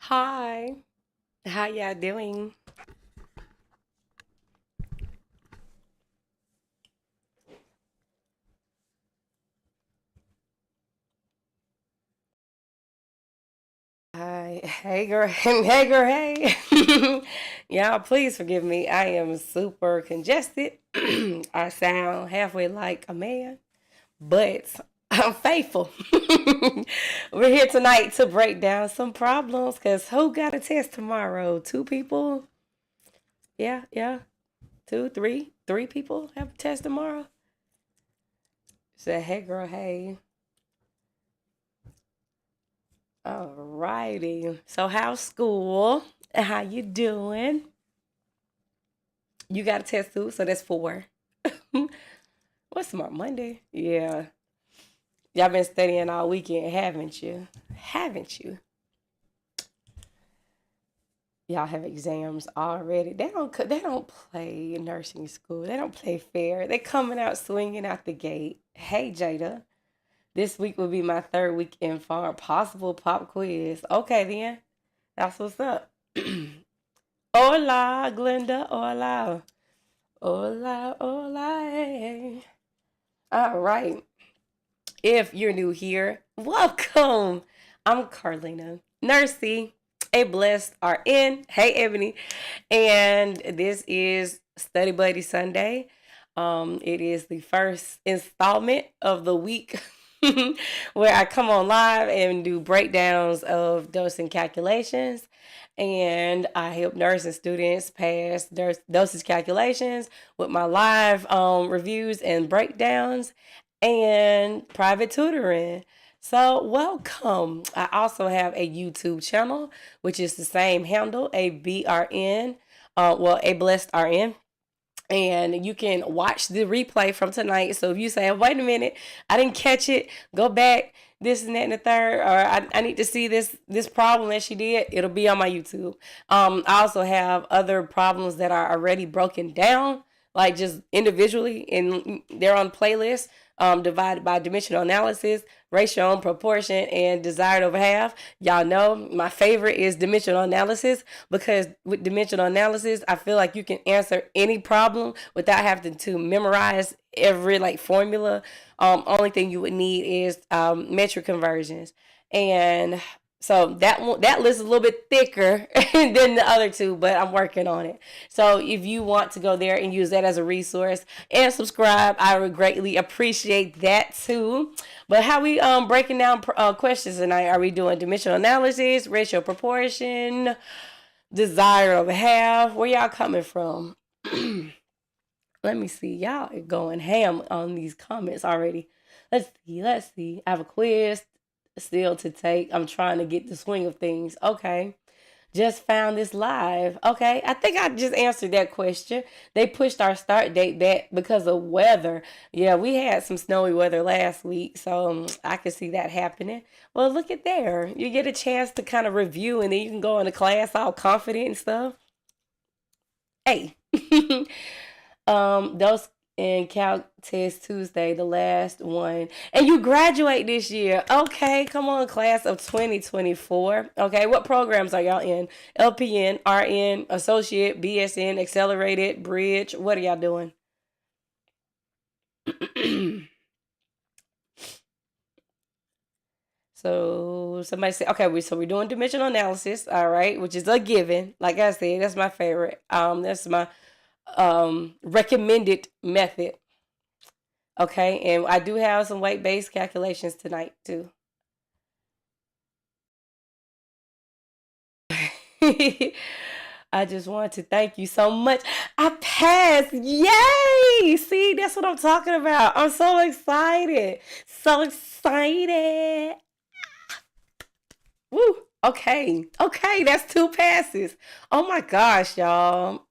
Hi, how y'all doing? Hi, hey girl, hey girl, hey. Y'all, please forgive me. I am super congested. I sound halfway like a man, but I'm faithful. We're here tonight to break down some problems because who got a test tomorrow? Two people? Yeah, yeah. Two, three, three people have a test tomorrow. Say, hey girl, hey. Alrighty. So how's school? How you doing? You got a test too, so that's four. What's tomorrow? Monday? Yeah. Y'all been studying all weekend, haven't you? Haven't you? Y'all have exams already. They don't play nursing school. They don't play fair. They coming out swinging out the gate. Hey Jada, this week will be my third week in farm possible pop quiz. Okay then, that's what's up. Hola, Glenda. Hola. Hola, hola. Hey. All right. If you're new here, welcome. I'm Carlina, nursey, a blessed RN. Hey, Ebony. And this is Study Buddy Sunday. It is the first installment of the week where I come on live and do breakdowns of dosing calculations. And I help nursing students pass their dosage calculations with my live reviews and breakdowns and private tutoring. So, welcome. I also have a YouTube channel, which is the same handle, a BRN, a blessed RN. And you can watch the replay from tonight. So if you say, wait a minute, I didn't catch it, go back, this and that and the third, or I need to see this problem that she did, it'll be on my YouTube. I also have other problems that are already broken down, like just individually, and they're on playlists, divided by dimensional analysis, ratio and proportion, and desired over half. Y'all know my favorite is dimensional analysis because with dimensional analysis, I feel like you can answer any problem without having to memorize every like formula. Only thing you would need is metric conversions, and so that list is a little bit thicker than the other two, but I'm working on it. So if you want to go there and use that as a resource and subscribe, I would greatly appreciate that too. But how we breaking down questions tonight? Are we doing dimensional analysis, ratio proportion, desire of half? Where y'all coming from? Let me see. Y'all are going ham on these comments already. Let's see. Let's see. I have a quiz still to take. I'm trying to get the swing of things. Okay. Just found this live. Okay. I think I just answered that question. They pushed our start date back because of weather. Yeah, we had some snowy weather last week. So I could see that happening. Well, look at there. You get a chance to kind of review and then you can go into class all confident and stuff. Hey. Those in Calc Test Tuesday, the last one. And you graduate this year. Okay, come on, class of 2024. Okay, what programs are y'all in? LPN, RN, Associate, BSN, Accelerated, Bridge. What are y'all doing? So somebody said, okay, so we're doing dimensional analysis, all right, which is a given. Like I said, that's my favorite. That's my recommended method. Okay, and I do have some weight-based calculations tonight too. I just want to thank you so much. I passed. Yay! See, that's what I'm talking about. I'm so excited. So excited. Woo. Okay. Okay, that's two passes. Oh my gosh, y'all.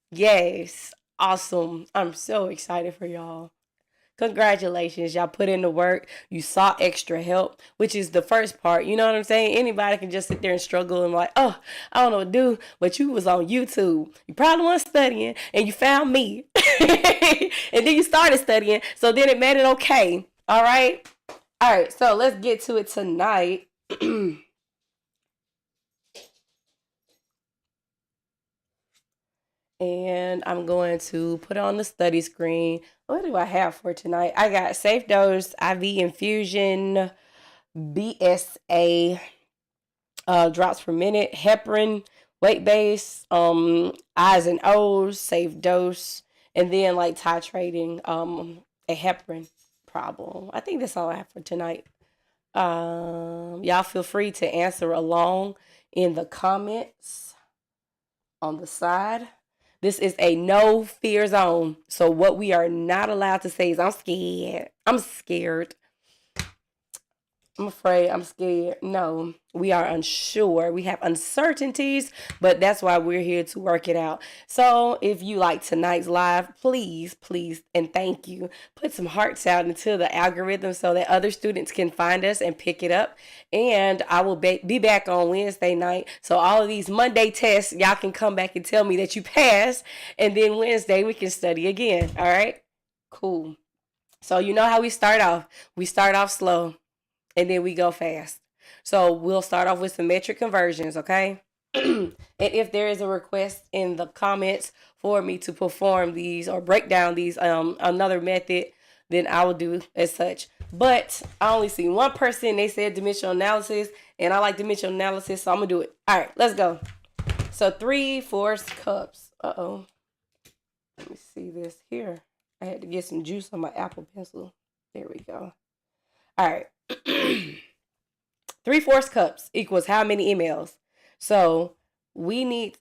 Yes. Awesome. I'm so excited for y'all. Congratulations, y'all put in the work. You sought extra help, which is the first part. You know what I'm saying? Anybody can just sit there and struggle and like, oh, I don't know what to do. But you was on YouTube. You probably weren't studying, and you found me, and then you started studying. So then it made it okay. All right. So let's get to it tonight. And I'm going to put it on the study screen. What do I have for tonight? I got safe dose, IV infusion, BSA, drops per minute, heparin, weight base, I's and O's, safe dose, and then like titrating a heparin problem. I think that's all I have for tonight. Y'all feel free to answer along in the comments on the side. This is a no fear zone. So what we are not allowed to say is I'm scared. I'm scared. I'm afraid, I'm scared. No, we are unsure. We have uncertainties, but that's why we're here to work it out. So if you like tonight's live, please, and thank you. Put some hearts out into the algorithm so that other students can find us and pick it up. And I will be back on Wednesday night. So all of these Monday tests, y'all can come back and tell me that you passed. And then Wednesday, we can study again. All right? Cool. So you know how we start off. We start off slow. And then we go fast. So we'll start off with some metric conversions, okay? And if there is a request in the comments for me to perform these or break down these another method, then I will do as such. But I only see one person. They said dimensional analysis, and I like dimensional analysis, so I'm gonna do it. All right, let's go. So 3/4 cups. Uh-oh. Let me see this here. I had to get some juice on my Apple Pencil. There we go. All right. 3/4 cups equals how many mLs? So we need,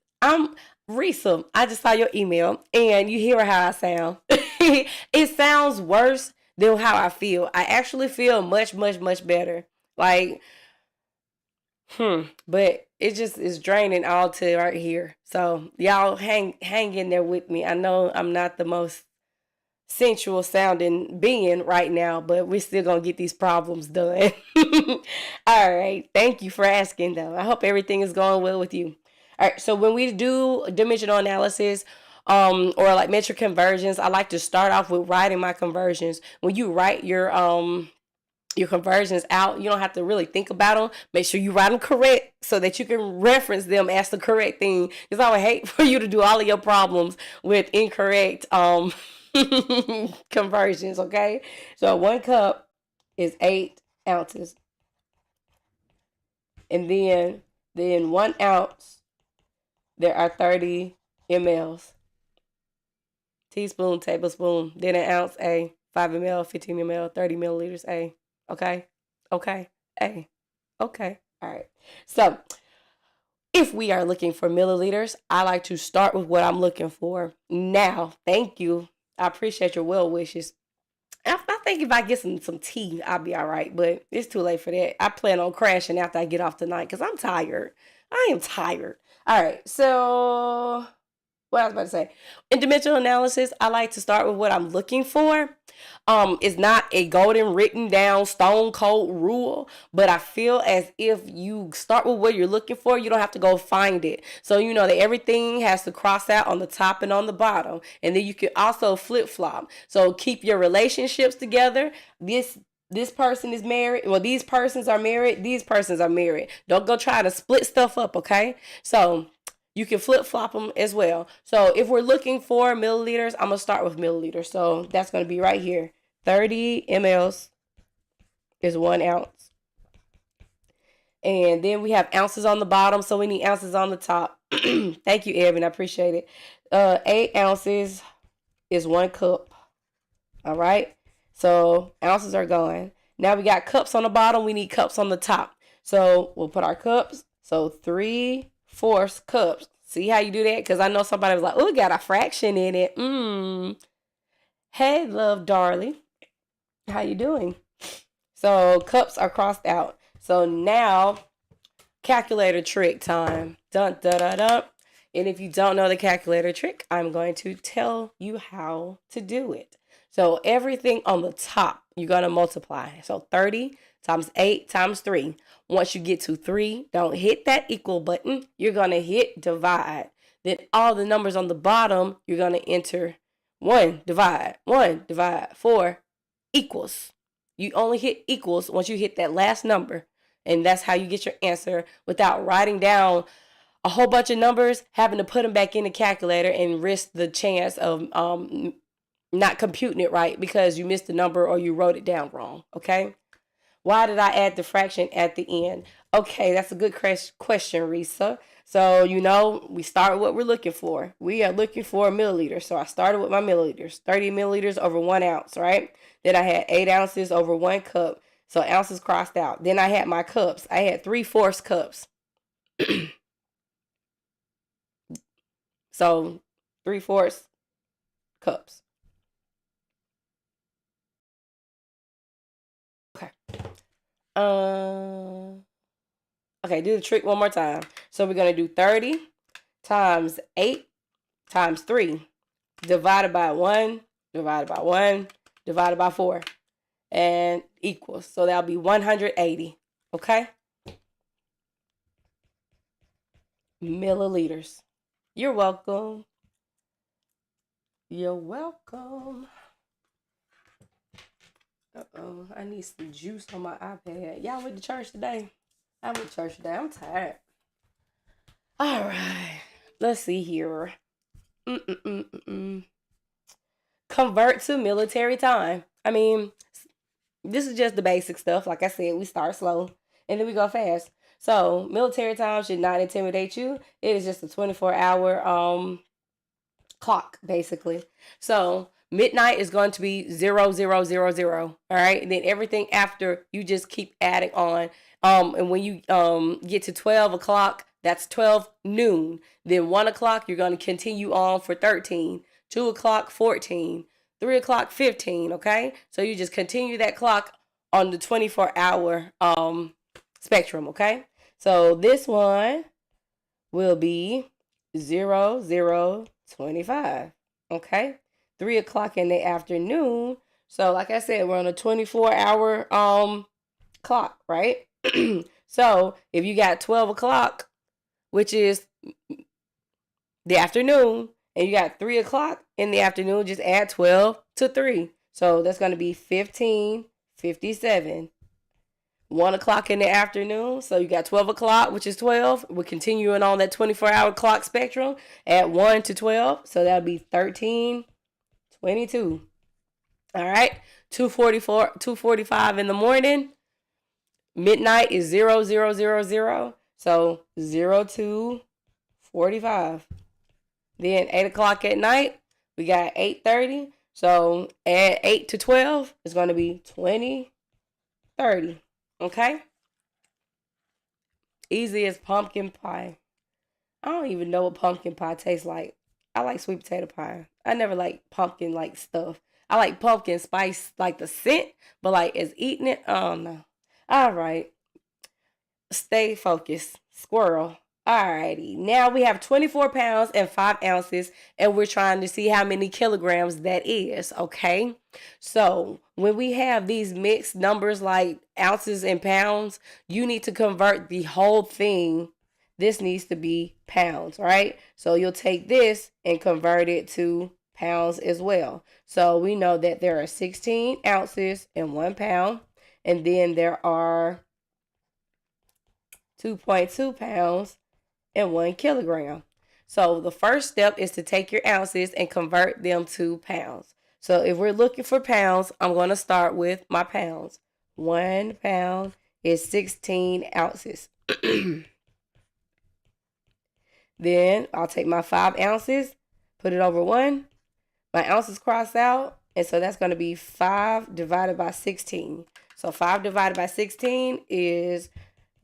Risa, I just saw your email and you hear how I sound. It sounds worse than how I feel. I actually feel much better. Like, but it just is draining all to right here. So y'all hang in there with me. I know I'm not the most sensual sounding being right now, but we're still gonna get these problems done. All right, thank you for asking though. I hope everything is going well with you. All right, so when we do dimensional analysis or like metric conversions, I like to start off with writing my conversions. When you write your conversions out, you don't have to really think about them. Make sure you write them correct so that you can reference them as the correct thing, because I would hate for you to do all of your problems with incorrect conversions, okay? So 1 cup is 8 ounces. And then 1 ounce, there are 30 mLs. Teaspoon, tablespoon, then an ounce, A. 5 ml, 15 ml, 30 milliliters, A. Okay? A. Okay. All right. So if we are looking for milliliters, I like to start with what I'm looking for. Now, thank you. I appreciate your well wishes. I think if I get some tea, I'll be all right. But it's too late for that. I plan on crashing after I get off tonight because I'm tired. I am tired. All right. So what I was about to say. In dimensional analysis, I like to start with what I'm looking for. It's not a golden written down stone cold rule, but I feel as if you start with what you're looking for, you don't have to go find it. So you know that everything has to cross out on the top and on the bottom. And then you can also flip flop. So keep your relationships together. This person is married. Well, these persons are married. These persons are married. Don't go try to split stuff up, okay? So you can flip-flop them as well. So if we're looking for milliliters, I'm going to start with milliliters. So that's going to be right here. 30 mLs is 1 ounce. And then we have ounces on the bottom, so we need ounces on the top. Thank you, Evan. I appreciate it. 8 ounces is 1 cup. All right? So ounces are gone. Now we got cups on the bottom. We need cups on the top. So we'll put our cups. So 3/4 cups. See how you do that? Because I know somebody was like, oh, it got a fraction in it. Hey, love, darling. How you doing? So cups are crossed out. So now, calculator trick time. Dun, dun, dun, dun. And if you don't know the calculator trick, I'm going to tell you how to do it. So everything on the top, you're going to multiply. So 30 times 8 times 3. Once you get to 3, don't hit that equal button. You're going to hit divide. Then all the numbers on the bottom, you're going to enter 1, divide, 4, equals. You only hit equals once you hit that last number. And that's how you get your answer without writing down a whole bunch of numbers, having to put them back in the calculator and risk the chance of not computing it right because you missed the number or you wrote it down wrong, okay? Why did I add the fraction at the end? Okay, that's a good question, Risa. So, we start with what we're looking for. We are looking for a milliliter. So I started with my milliliters, 30 milliliters over 1 ounce, right? Then I had 8 ounces over 1 cup. So ounces crossed out. Then I had my cups. I had 3/4 cups. So 3/4 cups. Okay. Okay, do the trick one more time. So we're going to do 30 times 8 times 3 divided by 1, divided by 1, divided by 4, and equals. So that'll be 180, okay? Milliliters. You're welcome. You're welcome. Uh-oh, I need some juice on my iPad. Y'all went to church today? I went to church today. I'm tired. All right. Let's see here. Convert to military time. I mean, this is just the basic stuff. Like I said, we start slow and then we go fast. So military time should not intimidate you. It is just a 24-hour clock, basically. So midnight is going to be 0000. All right. And then everything after, you just keep adding on. And when you get to 12 o'clock, that's 12 noon. Then 1 o'clock, you're going to continue on for 13. 2 o'clock, 14. 3 o'clock, 15. Okay. So you just continue that clock on the 24-hour spectrum. Okay. So this one will be 0025. Okay. 3 o'clock in the afternoon. So like I said, we're on a 24-hour clock, right? So if you got 12 o'clock, which is the afternoon, and you got 3 o'clock in the afternoon, just add 12 to 3. So that's going to be 15:57. 1 o'clock in the afternoon. So you got 12 o'clock, which is 12. We're continuing on that 24-hour clock spectrum at 1 to 12. So that'll be 13:22. All right. 2:45 in the morning. Midnight is 0000. So 02:45. Then 8 o'clock at night, we got 8:30. So add 8 to 12, it's going to be 20:30. Okay? Easy as pumpkin pie. I don't even know what pumpkin pie tastes like. I like sweet potato pie. I never like pumpkin like stuff. I like pumpkin spice, like the scent, but like as eating it, oh no. All right. Stay focused. Squirrel. Alrighty. Now we have 24 pounds and 5 ounces, and we're trying to see how many kilograms that is, okay? So when we have these mixed numbers like ounces and pounds, you need to convert the whole thing. This needs to be pounds, right? So you'll take this and convert it to pounds as well. So we know that there are 16 ounces in 1 pound, and then there are 2.2 pounds and 1 kilogram. So the first step is to take your ounces and convert them to pounds. So if we're looking for pounds, I'm going to start with my pounds. 1 pound is 16 ounces. Then I'll take my 5 ounces, put it over 1. My ounces cross out, and so that's going to be 5 divided by 16. So 5 divided by 16 is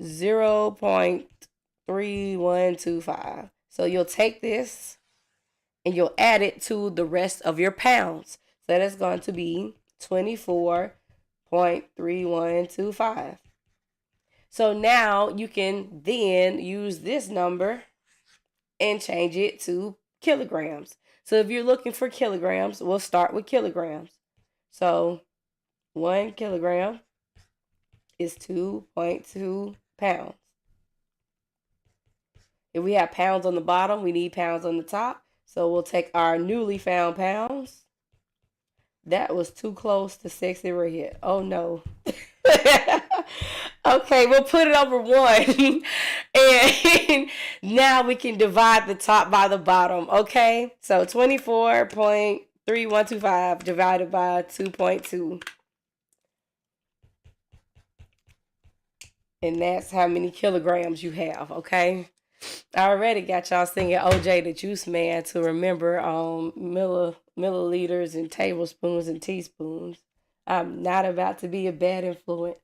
0.3125. So you'll take this and you'll add it to the rest of your pounds. So that's going to be 24.3125. So now you can then use this number and change it to kilograms. So if you're looking for kilograms, we'll start with kilograms. So 1 kilogram is 2.2 pounds. If we have pounds on the bottom, we need pounds on the top. So we'll take our newly found pounds. That was too close to sexy red. Oh no. Okay, we'll put it over 1. And now we can divide the top by the bottom. Okay, so 24.3125 divided by 2.2. And that's how many kilograms you have, okay? I already got y'all singing OJ the Juice Man to remember milliliters and tablespoons and teaspoons. I'm not about to be a bad influence.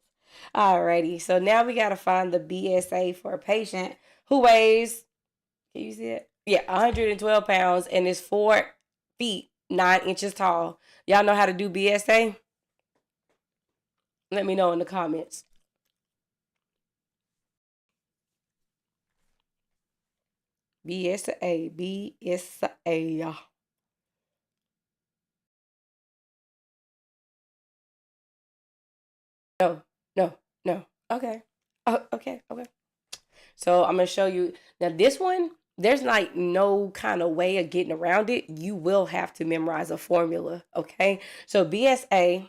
Alrighty, so now we got to find the BSA for a patient who weighs, can you see it? Yeah, 112 pounds and is 4 feet, 9 inches tall. Y'all know how to do BSA? Let me know in the comments. BSA, BSA. No, no, no. Okay. Oh, okay, okay. So I'm gonna show you now. This one, there's like no kind of way of getting around it. You will have to memorize a formula. Okay. So BSA.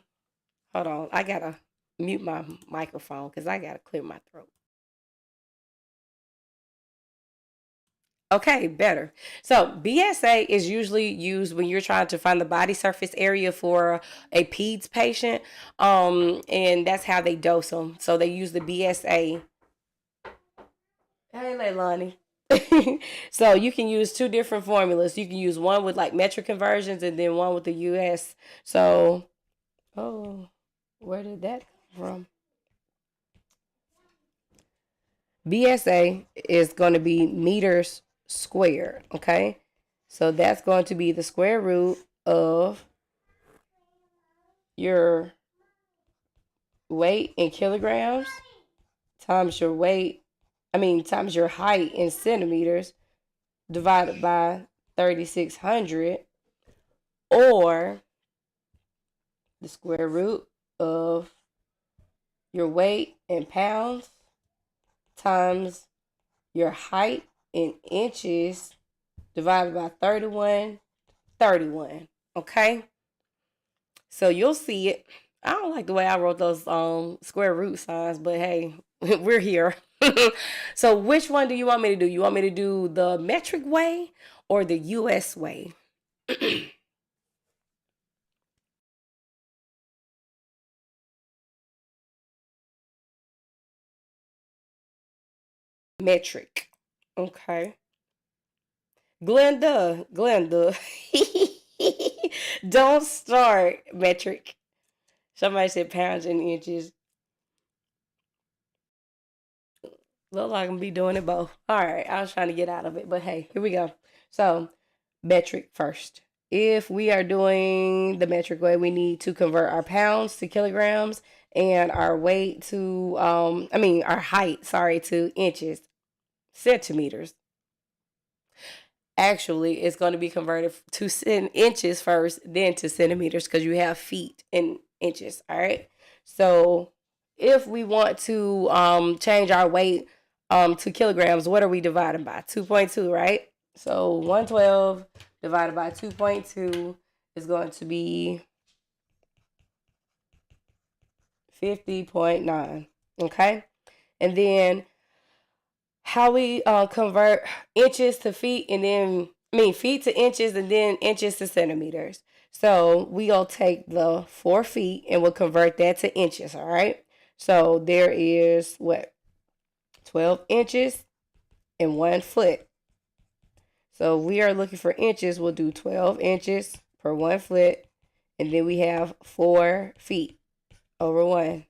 Hold on, I gotta mute my microphone because I gotta clear my throat. Okay, better. So BSA is usually used when you're trying to find the body surface area for a peds patient, and that's how they dose them. So they use the BSA. Hey, Leilani. So you can use two different formulas. You can use one with like metric conversions and then one with the US. So, oh, where did that come from? BSA is going to be meters squared, okay? So that's going to be the square root of your weight in kilograms times your times your height in centimeters divided by 3,600, or the square root of your weight in pounds times your height in inches divided by 31. Okay? So you'll see it. I don't like the way I wrote those square root signs, but hey, we're here. So which one do you want me to do? You want me to do the metric way or the US way? Metric. Okay. Glenda. Don't start metric. Somebody said pounds and inches. Look like I'm gonna be doing it both. All right, I was trying to get out of it, but hey, here we go. So, metric first. If we are doing the metric way, we need to convert our pounds to kilograms and our weight to, our height, sorry, to inches, centimeters. Actually, it's going to be converted to inches first, then to centimeters because you have feet in inches. All right. So if we want to change our weight to kilograms, what are we dividing by? 2.2, right? So 112 divided by 2.2 is going to be 50.9. Okay. And then how we convert inches to feet and then, feet to inches and then inches to centimeters. So we'll take the 4 feet and we'll convert that to inches, all right? So there is 12 inches and 1 foot. So we are looking for inches. We'll do 12 inches per 1 foot. And then we have 4 feet over 1.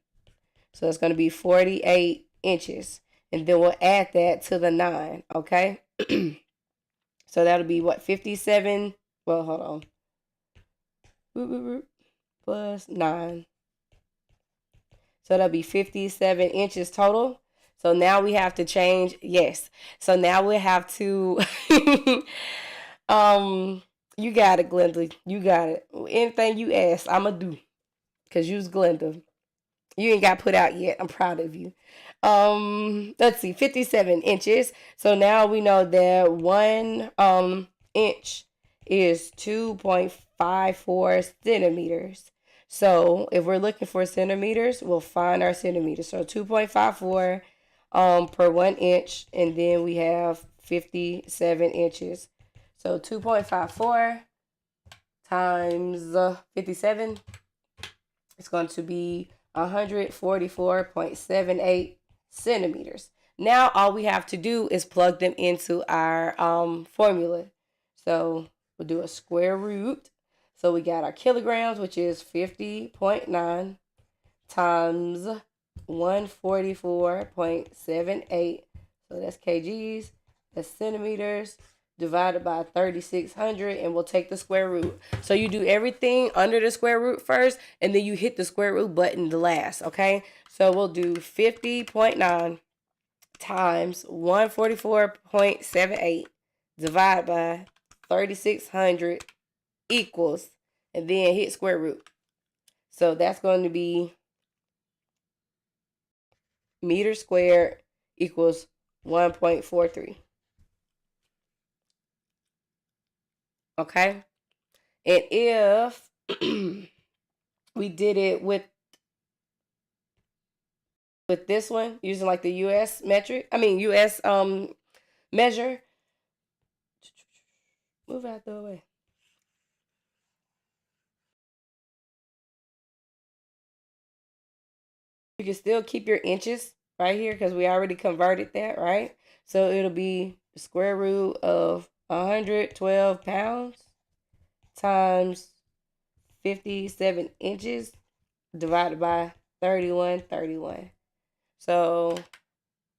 So it's going to be 48 inches. And then we'll add that to the 9, okay? So that'll be 57? Well, hold on. Plus 9. So that'll be 57 inches total. So now we have to change, yes. So now we have to, you got it, Glenda. You got it. Anything you ask, I'm going to do. Because you's Glenda. You ain't got put out yet. I'm proud of you. Let's see, 57 inches. So now we know that 1 inch is 2.54 centimeters. So if we're looking for centimeters, we'll find our centimeters. So 2.54 per 1 inch, and then we have 57 inches. So 2.54 times 57 is going to be 144.78 centimeters. Now all we have to do is plug them into our formula. So we'll do a square root. So we got our kilograms, which is 50.9 times 144.78. So that's kgs. That's centimeters divided by 3,600, and we'll take the square root. So you do everything under the square root first, and then you hit the square root button the last, okay? So we'll do 50.9 times 144.78 divided by 3,600 equals, and then hit square root. So that's going to be meters squared equals 1.43. Okay? And if we did it with this one, using like the US US measure, move out the way. You can still keep your inches right here because we already converted that, right? So it'll be the square root of 112 pounds times 57 inches divided by 31. So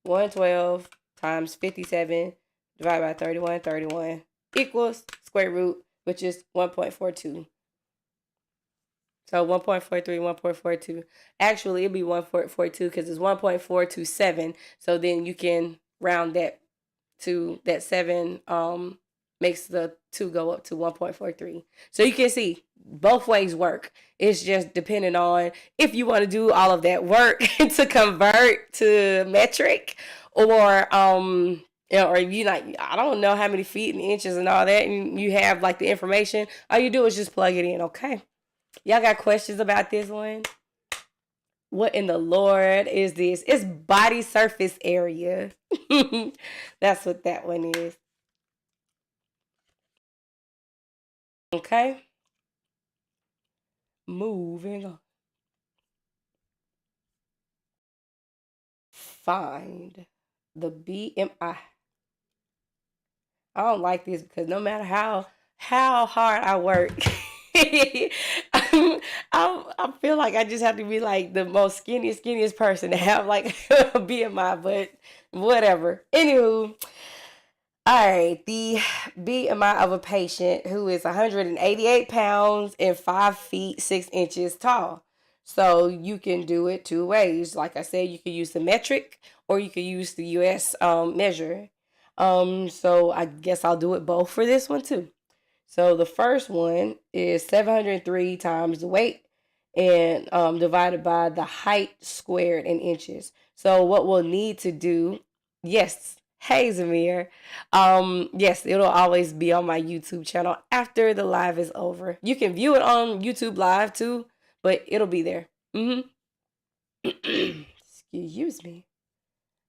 112 times 57 divided by 31 equals square root, which is 1.42. So 1.43, 1.42. Actually, it'll be 1.42 because it's 1.427. So then you can round that to that 7 makes the 2 go up to 1.43. So you can see both ways work. It's just depending on if you want to do all of that work to convert to metric, or or if you like, I don't know how many feet and inches and all that, and you have like the information, all you do is just plug it in, okay? Y'all got questions about this one? What in the Lord is this? It's body surface area. That's what that one is. Okay. Moving on. Find the BMI. I don't like this because no matter how hard I work, I feel like I just have to be like the most skinniest person to have like a BMI, but whatever. Anywho, all right, the BMI of a patient who is 188 pounds and 5 feet 6 inches tall. So you can do it two ways. Like I said, you can use the metric or you can use the US measure. So I guess I'll do it both for this one too. So the first one is 703 times the weight and divided by the height squared in inches. So what we'll need to do, yes, hey Zamir, yes, it'll always be on my YouTube channel after the live is over. You can view it on YouTube live too, but it'll be there. Excuse me.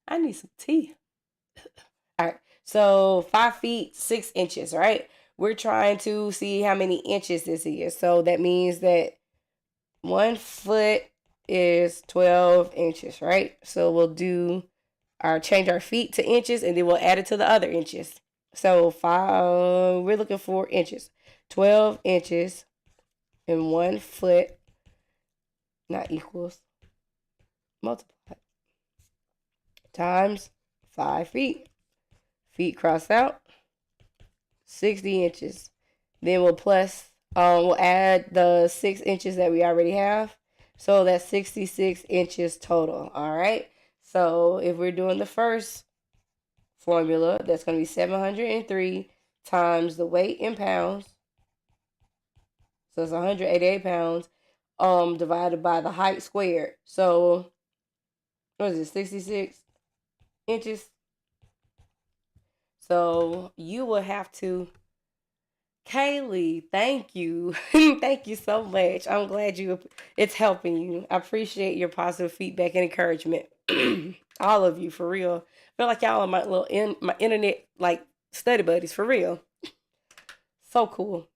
I need some tea. All right. So 5 feet 6 inches, right? We're trying to see how many inches this is. So that means that 1 foot is 12 inches, right? So we'll do change our feet to inches, and then we'll add it to the other inches. So we're looking for inches. 12 inches in 1 foot, not equals, multiply, times 5 feet. Feet cross out, 60 inches. Then we'll add the 6 inches that we already have. So that's 66 inches total, all right? So if we're doing the first formula, that's going to be 703 times the weight in pounds. So it's 188 pounds divided by the height squared. So what is it, 66 inches? So you will have to Kaylee, thank you. Thank you so much. I'm glad it's helping you. I appreciate your positive feedback and encouragement. All of you, for real. I feel like y'all are my internet like study buddies, for real. So cool.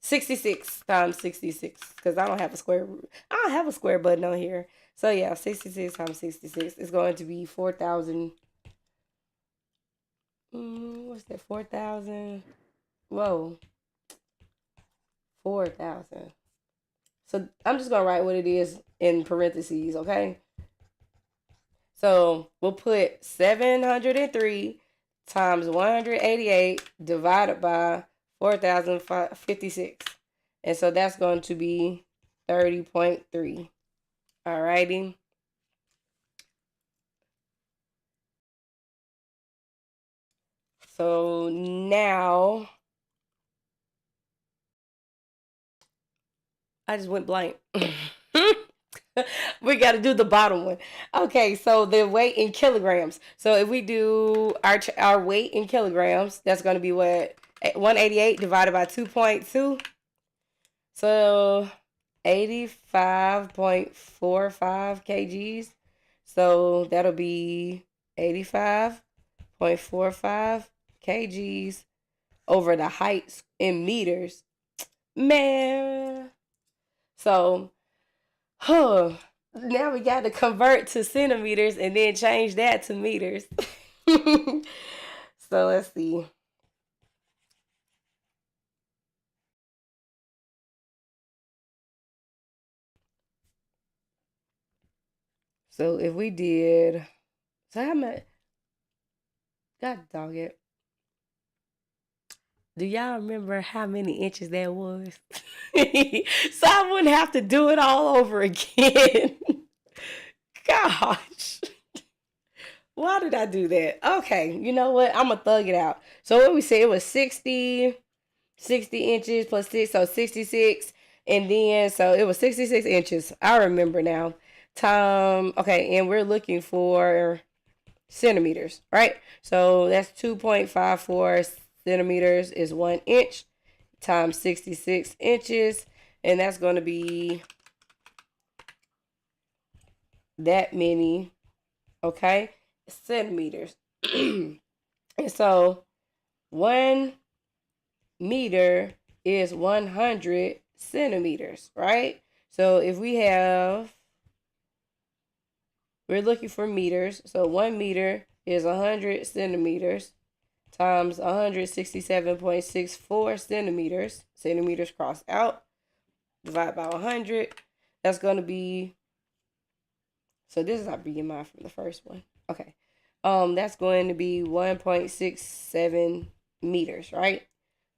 66 times 66, because I don't have a square. I don't have a square button on here. So yeah, 66 times 66 is going to be 4,000. What's that? 4,000. Whoa, 4,000. So I'm just gonna write what it is in parentheses, okay? So we'll put 703 times 188 divided by 4,056. And so that's going to be 30.3. Alrighty. So now I just went blank. We got to do the bottom one. Okay, so the weight in kilograms. So if we do our weight in kilograms, that's going to be what? 188 divided by 2.2. So 85.45 kgs. So that'll be 85.45 kgs over the height in meters. Man. So, now we got to convert to centimeters and then change that to meters. So let's see. So if we did, so how much? God dog it. Do y'all remember how many inches that was? So I wouldn't have to do it all over again. Gosh. Why did I do that? Okay, you know what? I'm going to thug it out. So what we say, it was 60 inches plus 6, so 66. And then, so it was 66 inches. I remember now. Okay, and we're looking for centimeters, right? So that's 2.54 centimeters is 1 inch times 66 inches. And that's going to be that many, okay, centimeters. And so 1 meter is 100 centimeters, right? So if we're looking for meters. So 1 meter is 100 centimeters times 167.64 centimeters. Centimeters crossed out. Divide by 100. That's going to be, so this is our BMI from the first one. Okay. That's going to be 1.67 meters, right?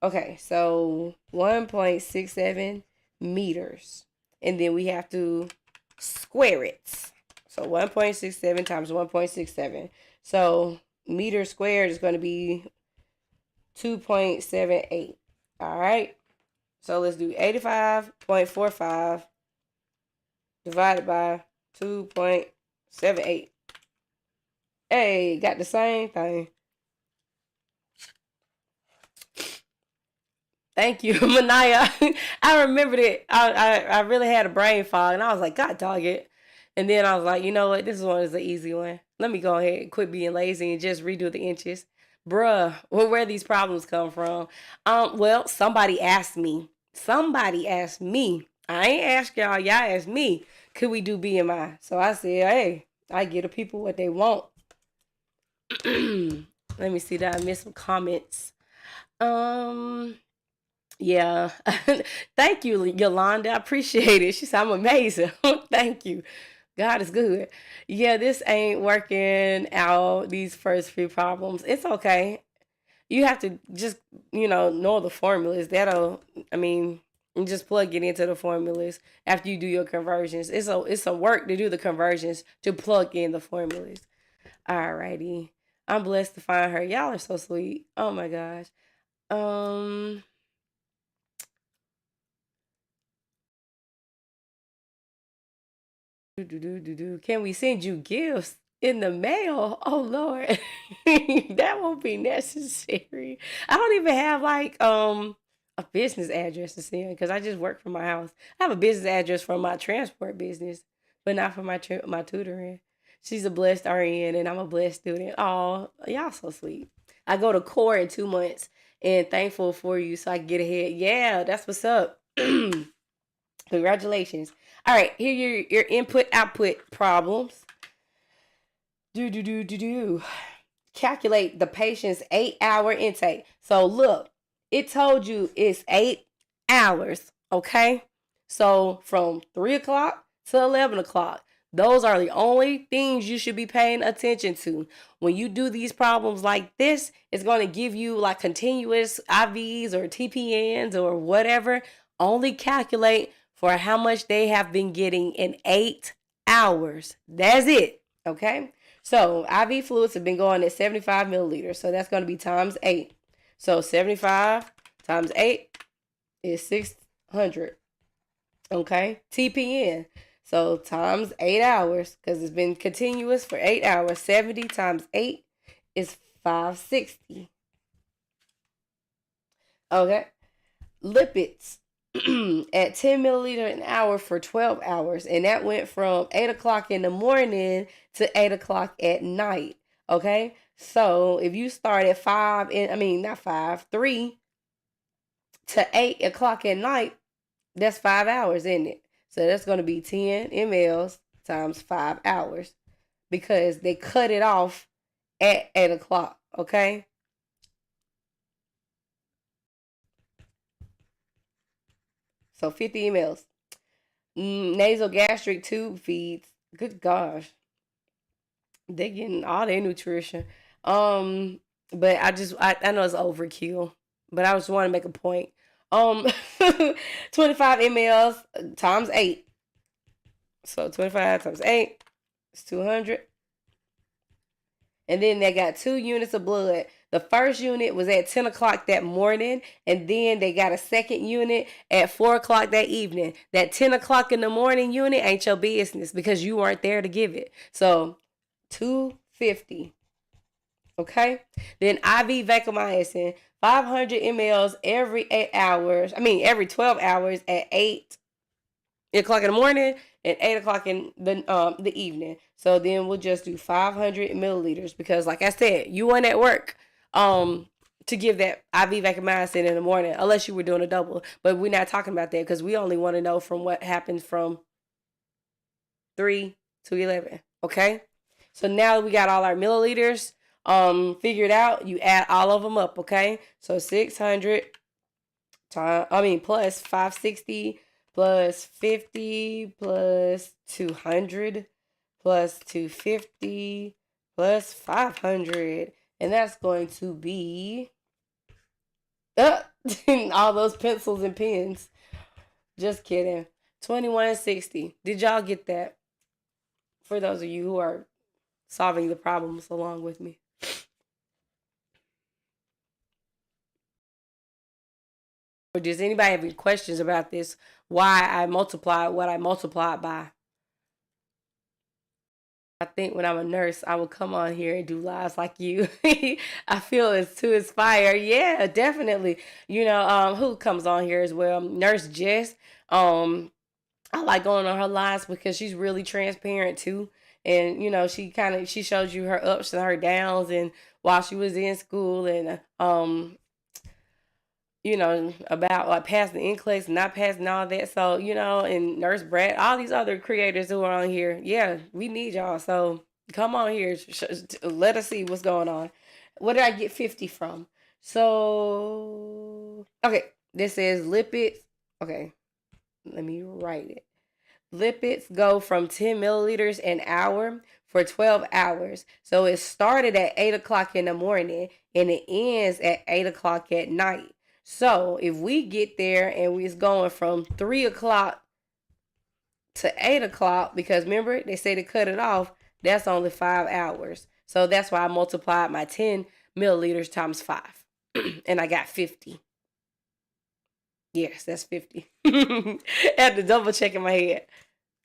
Okay, so 1.67 meters. And then we have to square it. So 1.67 times 1.67. So meter squared is going to be 2.78. All right. So let's do 85.45 divided by 2.78. Hey, got the same thing. Thank you, Manaya. I remembered it. I really had a brain fog, and I was like, God dog it. And then I was like, you know what? This one is the easy one. Let me go ahead and quit being lazy and just redo the inches. Bruh, where these problems come from? Well, somebody asked me. Somebody asked me. I ain't asked y'all. Y'all asked me. Could we do BMI? So I said, hey, I give the people what they want. Let me see that I missed some comments. Yeah. Thank you, Yolanda. I appreciate it. She said, I'm amazing. Thank you. God is good. Yeah, this ain't working out, these first few problems. It's okay. You have to just, know the formulas. You just plug it into the formulas after you do your conversions. It's some work to do the conversions to plug in the formulas. Alrighty. I'm blessed to find her. Y'all are so sweet. Oh my gosh. Can we send you gifts? In the mail? Oh Lord. That won't be necessary. I don't even have like a business address to send because I just work from my house. I have a business address for my transport business, but not for my tutoring. She's a blessed RN and I'm a blessed student. Oh, y'all so sweet. I go to core in 2 months and thankful for you so I can get ahead. Yeah, that's what's up. Congratulations. All right, here are your input output problems. Do. Calculate the patient's 8-hour intake. So look, it told you it's 8 hours, okay? So from 3 o'clock to 11 o'clock, those are the only things you should be paying attention to. When you do these problems like this, it's going to give you like continuous IVs or TPNs or whatever. Only calculate for how much they have been getting in 8 hours. That's it, okay? So IV fluids have been going at 75 milliliters. So that's going to be times 8. So 75 times 8 is 600. Okay. TPN. So times 8 hours because it's been continuous for 8 hours. 70 times 8 is 560. Okay. Lipids at 10 milliliter an hour for 12 hours. And that went from 8 o'clock in the morning to 8 o'clock at night. Okay. So if you start at 3 to 8 o'clock at night, that's 5 hours, isn't it? So that's going to be 10 mLs times 5 hours because they cut it off at 8 o'clock. Okay. So 50 mLs. Nasal gastric tube feeds. Good gosh. They're getting all their nutrition. But I know it's overkill. But I just want to make a point. 25 mLs times 8. So 25 times 8 is 200. And then they got 2 units of blood. The first unit was at 10 o'clock that morning, and then they got a second unit at 4 o'clock that evening. That 10 o'clock in the morning unit ain't your business because you weren't there to give it. So 250. Okay? Then IV vancomycin, 500 mLs every 8 hours. Every 12 hours at 8 o'clock in the morning and 8 o'clock in the evening. So then we'll just do 500 milliliters because, like I said, you weren't at work to give that IV vancomycin in the morning unless you were doing a double. But we're not talking about that because we only want to know from what happens from 3 to 11. Okay? So now we got all our milliliters figured out. You add all of them up, okay? So 600 plus 560 plus 50 plus 200 plus 250 plus 500. And that's going to be all those pencils and pens. Just kidding. 2160. Did y'all get that? For those of you who are solving the problems along with me. Or does anybody have any questions about this? Why I multiplied what I multiplied by? I think when I'm a nurse, I will come on here and do lives like you. I feel it's to inspire. Yeah, definitely. Who comes on here as well? Nurse Jess. I like going on her lives because she's really transparent too. And, she shows you her ups and her downs and while she was in school and, about like passing the NCLEX, not passing all that. So, and Nurse Brad, all these other creators who are on here. Yeah, we need y'all. So come on here. Let us see what's going on. What did I get 50 from? So, okay. This is lipids. Okay. Let me write it. Lipids go from 10 milliliters an hour for 12 hours. So it started at 8 o'clock in the morning and it ends at 8 o'clock at night. So if we get there and it's going from 3 o'clock to 8 o'clock, because remember, they say to cut it off, that's only 5 hours. So that's why I multiplied my 10 milliliters times 5. And I got 50. Yes, that's 50. I had to double check in my head.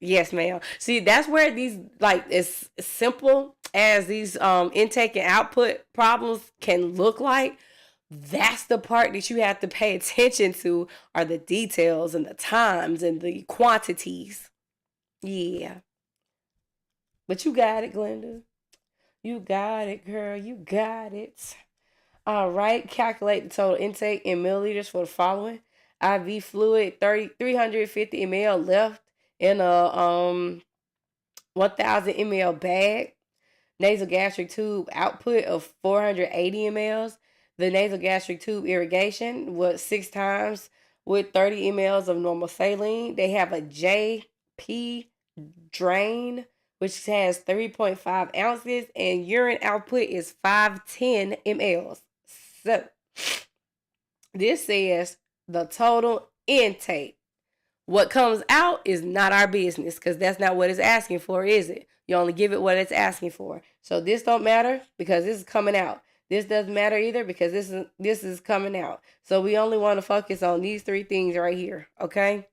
Yes, ma'am. See, that's where these, it's simple, as these intake and output problems can look like, that's the part that you have to pay attention to, are the details and the times and the quantities. Yeah. But you got it, Glenda. You got it, girl. You got it. All right. Calculate the total intake in milliliters for the following. IV fluid, 350 ml left in a 1,000 ml bag. Nasogastric tube output of 480 mLs. The nasogastric tube irrigation was 6 times with 30 mLs of normal saline. They have a JP drain, which has 3.5 ounces, and urine output is 510 mLs. So, this says the total intake. What comes out is not our business, because that's not what it's asking for, is it? You only give it what it's asking for. So this don't matter because this is coming out. This doesn't matter either because this is coming out. So we only want to focus on these 3 things right here, okay?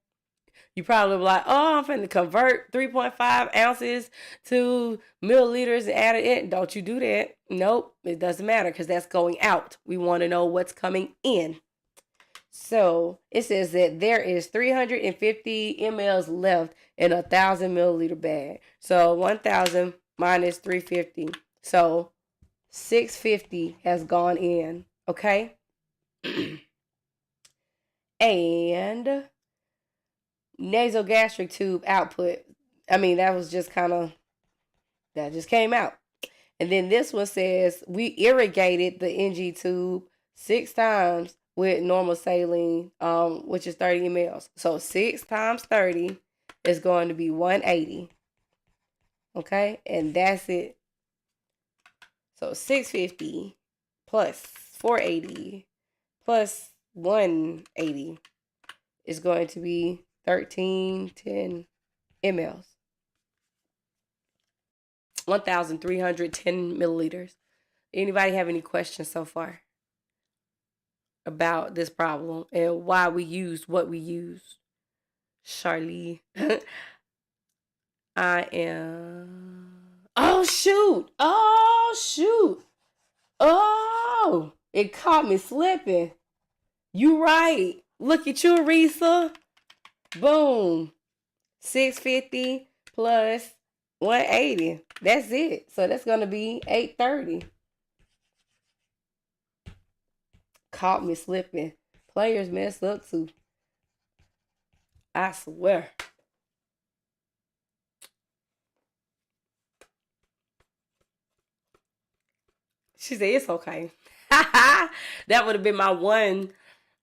You probably be like, oh, I'm finna convert 3.5 ounces to milliliters and add it in. Don't you do that. Nope, it doesn't matter because that's going out. We want to know what's coming in. So it says that there is 350 mLs left in a 1,000 milliliter bag. So 1,000 minus 350. So 650 has gone in. Okay. And nasogastric tube output. I mean, that just came out. And then this one says we irrigated the NG tube 6 times with normal saline, which is 30 mLs. So 6 times 30 is going to be 180. Okay, and that's it. So 650 plus 480 plus 180 is going to be 1310 mLs. 1,310 milliliters. Anybody have any questions so far about this problem and why we used what we used? Charlie. I am. Oh, shoot. Oh, it caught me slipping. You right. Look at you, Risa. Boom. 650 plus 180. That's it. So that's going to be 830. Caught me slipping. Players messed up too. I swear. She said it's okay. That would have been my one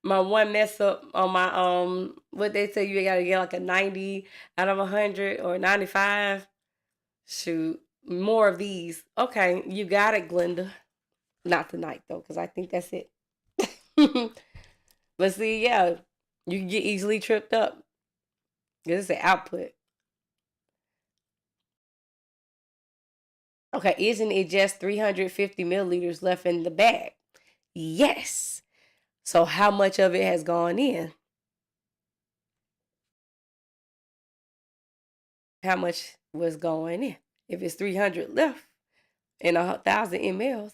mess up on my what they say you gotta get like a 90 out of 100 or 95. Shoot, more of these. Okay, you got it, Glenda. Not tonight though, because I think that's it. But see, yeah, you can get easily tripped up. This is the output. Okay, isn't it just 350 milliliters left in the bag? Yes. So how much of it has gone in? How much was going in? If it's 300 left in 1,000 mLs,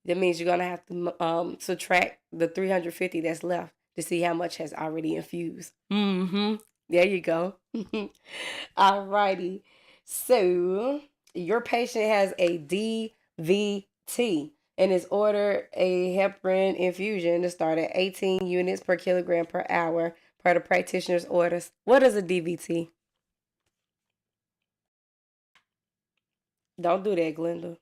that means you're going to have to subtract the 350 that's left to see how much has already infused. There you go. Alrighty. So your patient has a DVT and is ordered a heparin infusion to start at 18 units per kilogram per hour per the practitioner's orders. What is a DVT? Don't do that, Glenda.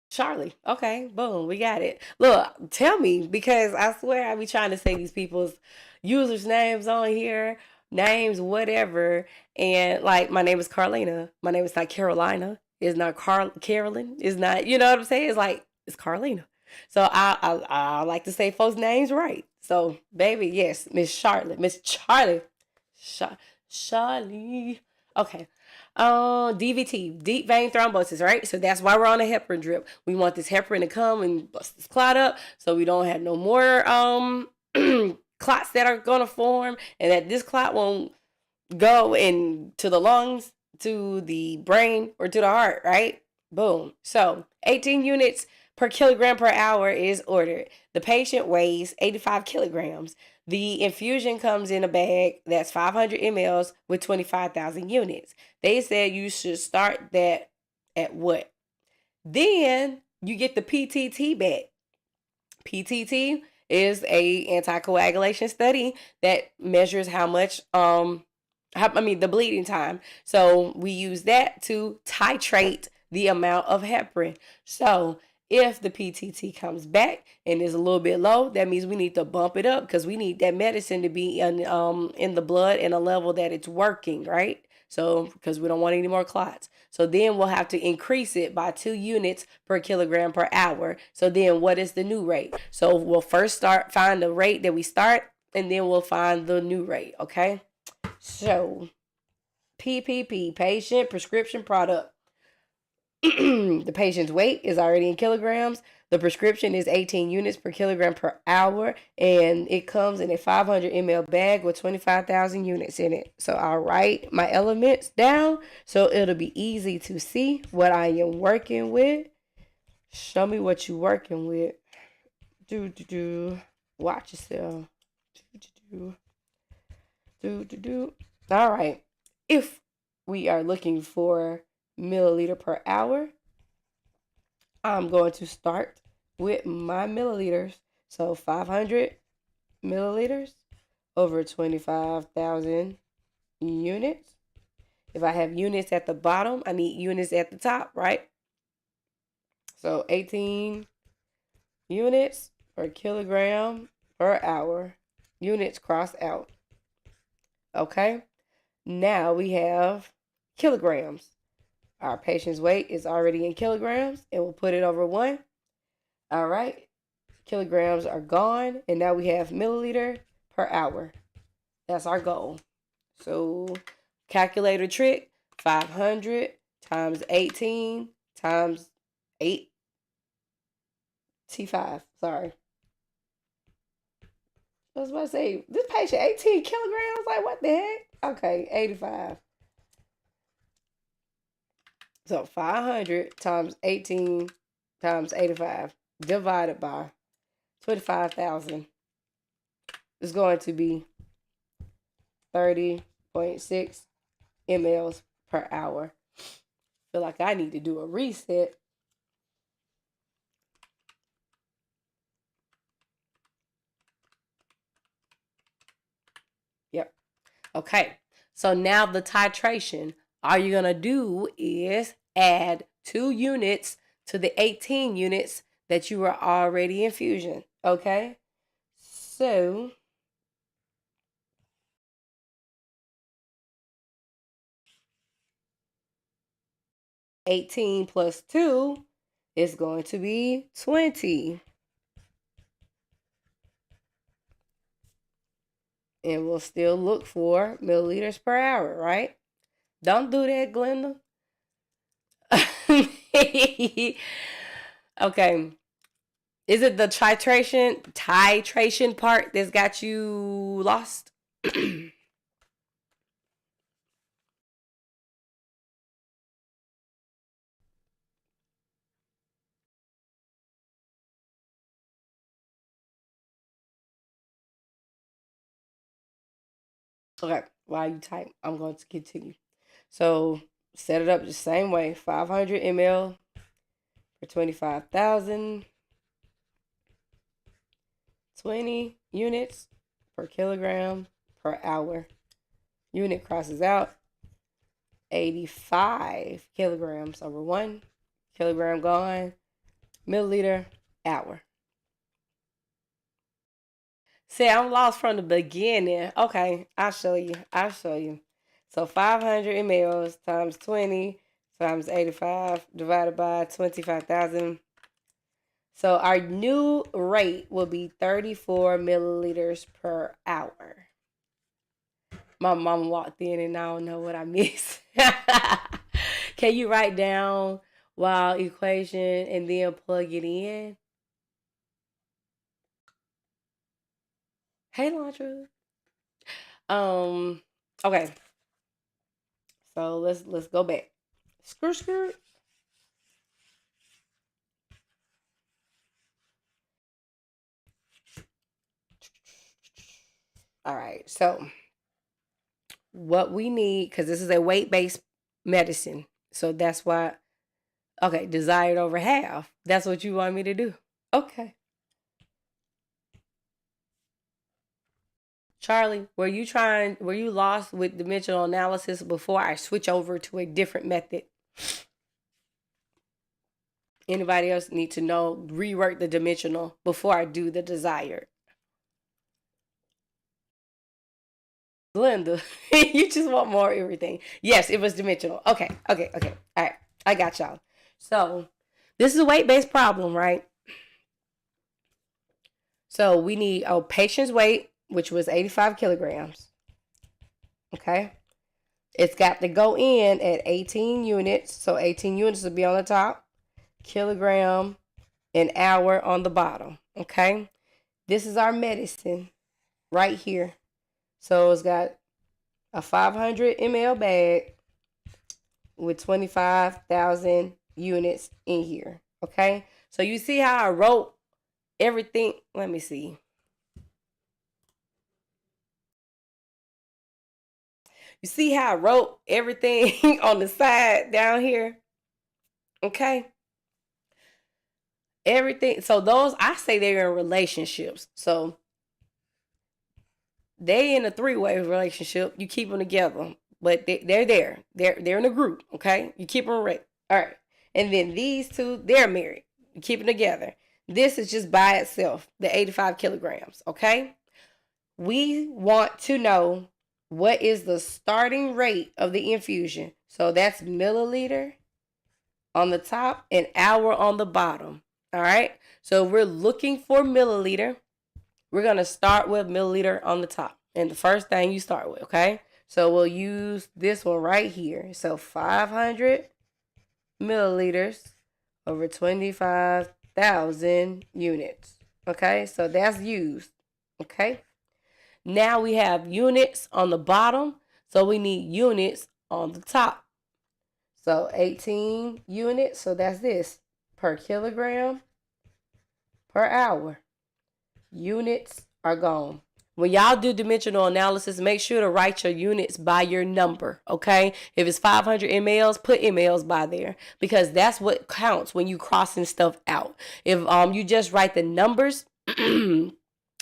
Charlie. Okay, boom, we got it. Look, tell me, because I swear I be trying to say these people's users' names on here, names, whatever. And like, my name is Carlina. My name is not Carolina. It's not Carolyn. It's not, you know what I'm saying? It's like, it's Carlina. So I like to say folks' names right. So, baby, yes, Miss Charlotte. Miss Charlie. Charlie. Okay. DVT, deep vein thrombosis, right? So that's why we're on a heparin drip. We want this heparin to come and bust this clot up so we don't have no more clots that are gonna form, and that this clot won't go into the lungs, to the brain, or to the heart, right? Boom. So 18 units per kilogram per hour is ordered. The patient weighs 85 kilograms. The infusion comes in a bag that's 500 mLs with 25,000 units. They said you should start that at what? Then you get the PTT back. PTT is a anticoagulation study that measures how much the bleeding time. So we use that to titrate the amount of heparin. So if the PTT comes back and is a little bit low, that means we need to bump it up because we need that medicine to be in the blood in a level that it's working, right? So because we don't want any more clots. So then we'll have to increase it by 2 units per kilogram per hour. So then what is the new rate? So we'll first find the rate that we start, and then we'll find the new rate, okay? So PPP, patient prescription product. The patient's weight is already in kilograms. The prescription is 18 units per kilogram per hour, and it comes in a 500 ml bag with 25,000 units in it. So I'll write my elements down so it'll be easy to see what I am working with. Show me what you're working with. Watch yourself. All right. If we are looking for milliliter per hour, I'm going to start with my milliliters. So 500 milliliters over 25,000 units. If I have units at the bottom, I need units at the top, right? So 18 units per kilogram per hour. Units crossed out. Okay. Now we have kilograms. Our patient's weight is already in kilograms, and we'll put it over 1. All right. Kilograms are gone, and now we have milliliter per hour. That's our goal. So calculator trick, 500 times 18 times 85. Sorry. I was about to say, this patient 18 kilograms? Like, what the heck? Okay, 85. So 500 times 18 times 85 divided by 25,000 is going to be 30.6 mLs per hour. Feel like I need to do a reset. Yep. Okay. So now the titration. All you're going to do is add 2 units to the 18 units that you were already infusing. Okay? So 18 plus 2 is going to be 20. And we'll still look for milliliters per hour, right? Don't do that, Glenda. Okay. Is it the titration part that's got you lost? Okay, while you type, I'm going to continue. So set it up the same way. 500 ml for 25,000. 20 units per kilogram per hour. Unit crosses out. 85 kilograms over 1 kilogram gone. Milliliter hour. See, I'm lost from the beginning. Okay, I'll show you. So 500 mLs times 20 times 85 divided by 25,000. So our new rate will be 34 milliliters per hour. My mom walked in and I don't know what I missed. Can you write down while equation and then plug it in? Hey, Landra. Um. Okay. So let's go back. Skirt. All right. So what we need, because this is a weight-based medicine, so that's why. Okay, desired over half. That's what you want me to do. Okay. Charlie, were you lost with dimensional analysis before I switch over to a different method? Anybody else need to know, rework the dimensional before I do the desired? Glenda, you just want more everything. Yes, it was dimensional. Okay. All right, I got y'all. So this is a weight-based problem, right? So we need a patient's weight, which was 85 kilograms. Okay. It's got to go in at 18 units. So 18 units will be on the top, kilogram an hour on the bottom. Okay. This is our medicine right here. So it's got a 500 ml bag with 25,000 units in here. Okay. So you see how I wrote everything. Let me see. You see how I wrote everything on the side down here? Okay. Everything. So those, I say they're in relationships. So they in a three-way relationship. You keep them together, but they're there. They're in a group. Okay. You keep them right. All right. And then these two, they're married. You keep them together. This is just by itself, the 85 kilograms. Okay. We want to know what is the starting rate of the infusion. So that's milliliter on the top and hour on the bottom. All right. So we're looking for milliliter. We're going to start with milliliter on the top. And the first thing you start with, okay? So we'll use this one right here. So 500 milliliters over 25,000 units. Okay? So that's used. Okay? Now we have units on the bottom. So we need units on the top. So 18 units. So that's this. Per kilogram per hour. Units are gone. When y'all do dimensional analysis, make sure to write your units by your number, okay? If it's 500 mLs, put mLs by there because that's what counts when you crossing stuff out. If you just write the numbers, when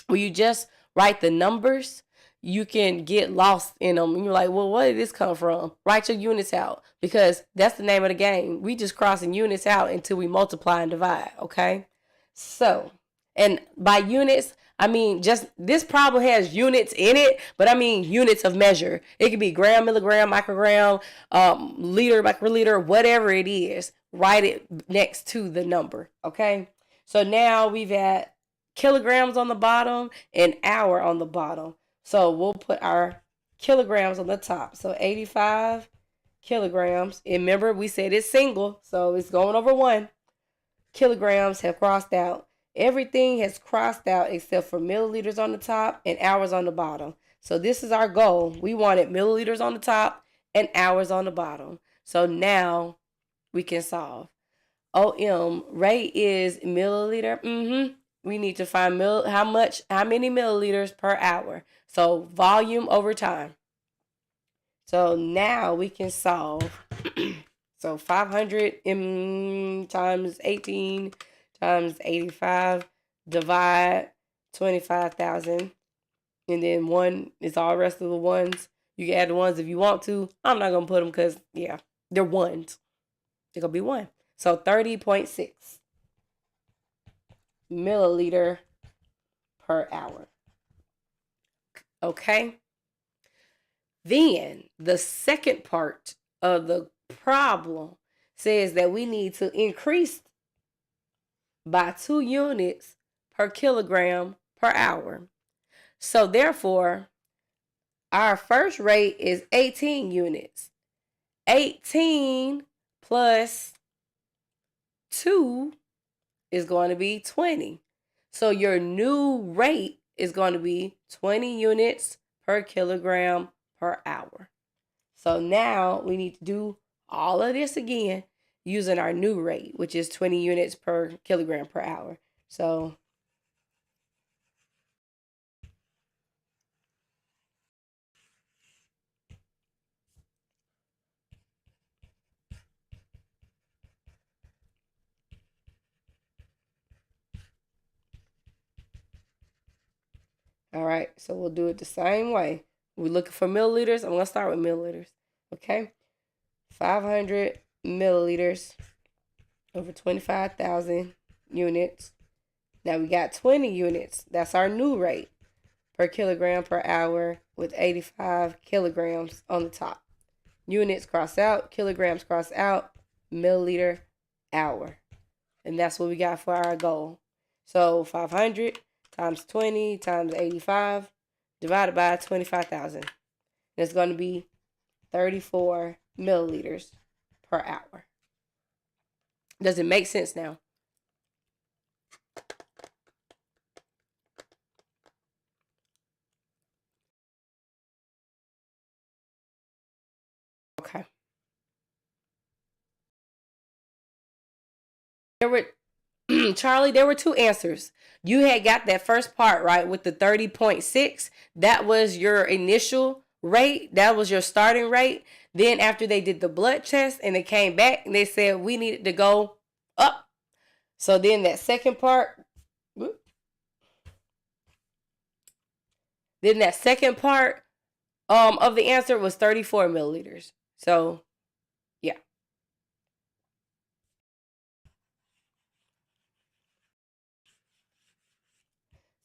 you just write the numbers, you can get lost in them. And you're like, well, where did this come from? Write your units out because that's the name of the game. We just crossing units out until we multiply and divide, okay? So, and by units, I mean just this problem has units in it, but I mean units of measure. It could be gram, milligram, microgram, liter, microliter, whatever it is. Write it next to the number, okay? So now we've had kilograms on the bottom and hour on the bottom. So we'll put our kilograms on the top. So 85 kilograms. And remember, we said it's single, so it's going over 1. Kilograms have crossed out. Everything has crossed out except for milliliters on the top and hours on the bottom. So this is our goal. We wanted milliliters on the top and hours on the bottom. So now we can solve. OM rate is milliliter. We need to find how many milliliters per hour. So volume over time. So now we can solve. So 500 times 18 times 85 divide 25,000. And then 1 is all the rest of the ones. You can add the ones if you want to. I'm not going to put them because, yeah, they're ones. They're going to be 1. So 30.6 milliliter per hour. Okay. Then the second part of the problem says that we need to increase by 2 units per kilogram per hour. So therefore, our first rate is 18 units. 18 plus 2 is going to be 20. So your new rate is going to be 20 units per kilogram per hour. So now we need to do all of this again using our new rate, which is 20 units per kilogram per hour. So all right, so we'll do it the same way. We're looking for milliliters. I'm going to start with milliliters. Okay. 500 milliliters over 25,000 units. Now we got 20 units. That's our new rate per kilogram per hour with 85 kilograms on the top. Units cross out, kilograms cross out, milliliter hour. And that's what we got for our goal. So 500 times 20 times 85 divided by 25,000. And it's going to be 34 milliliters per hour. Does it make sense now? Okay. Charlie, there were two answers. You had got that first part right with the 30.6. That was your initial rate. That was your starting rate. Then after they did the blood test and they came back and they said we needed to go up. So then that second part, of the answer was 34 milliliters. So yeah.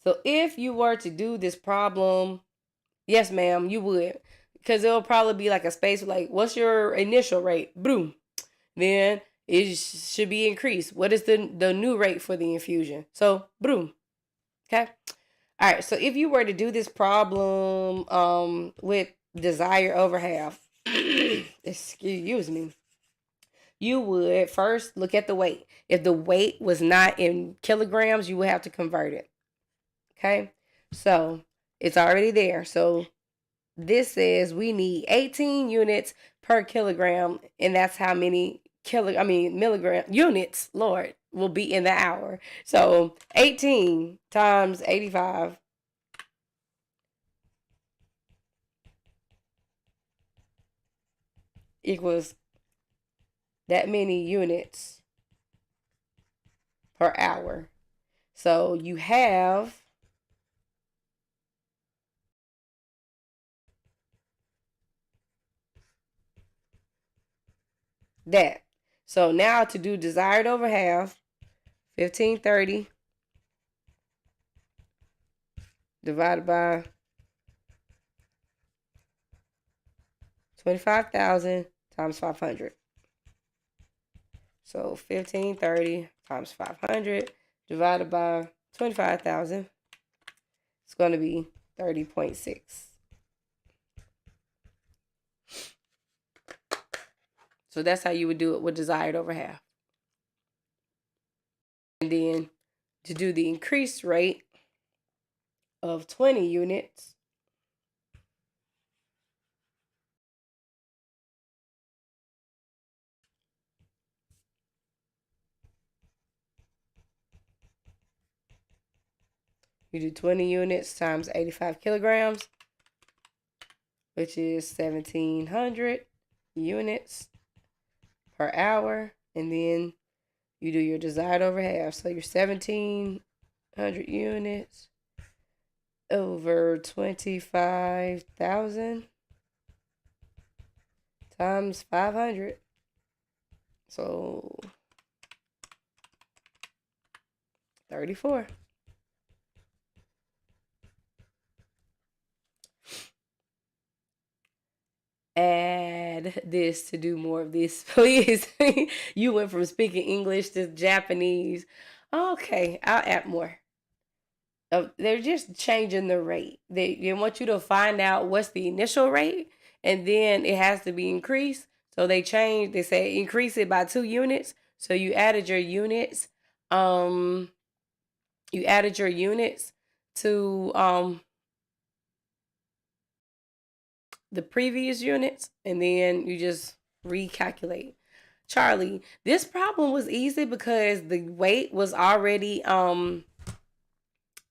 So if you were to do this problem, yes, ma'am, you would. Because it'll probably be like a space like, what's your initial rate? Boom. Then it should be increased. What is the new rate for the infusion? So, boom. Okay. All right. So if you were to do this problem with desire over half, excuse me, you would first look at the weight. If the weight was not in kilograms, you would have to convert it. Okay. So it's already there. So this says we need 18 units per kilogram, and that's how many milligram units, Lord, will be in the hour. So 18 times 85 equals that many units per hour. So you have that. So now to do desired over half, 1530 divided by 25,000 times 500. So 1530 times 500 divided by 25,000. It's going to be 30.6. So that's how you would do it with desired over half. And then to do the increased rate of 20 units, you do 20 units times 85 kilograms, which is 1,700 units per hour. And then you do your desired over half. So your 1,700 units over 25,000 times 500. So 34. Add this to do more of this, please. You went from speaking English to Japanese. Okay, I'll add more. They're just changing the rate. They want you to find out what's the initial rate, and then it has to be increased. So they say increase it by 2 units. So you added your units. You added your units to the previous units, and then you just recalculate. Charlie, this problem was easy because the weight was already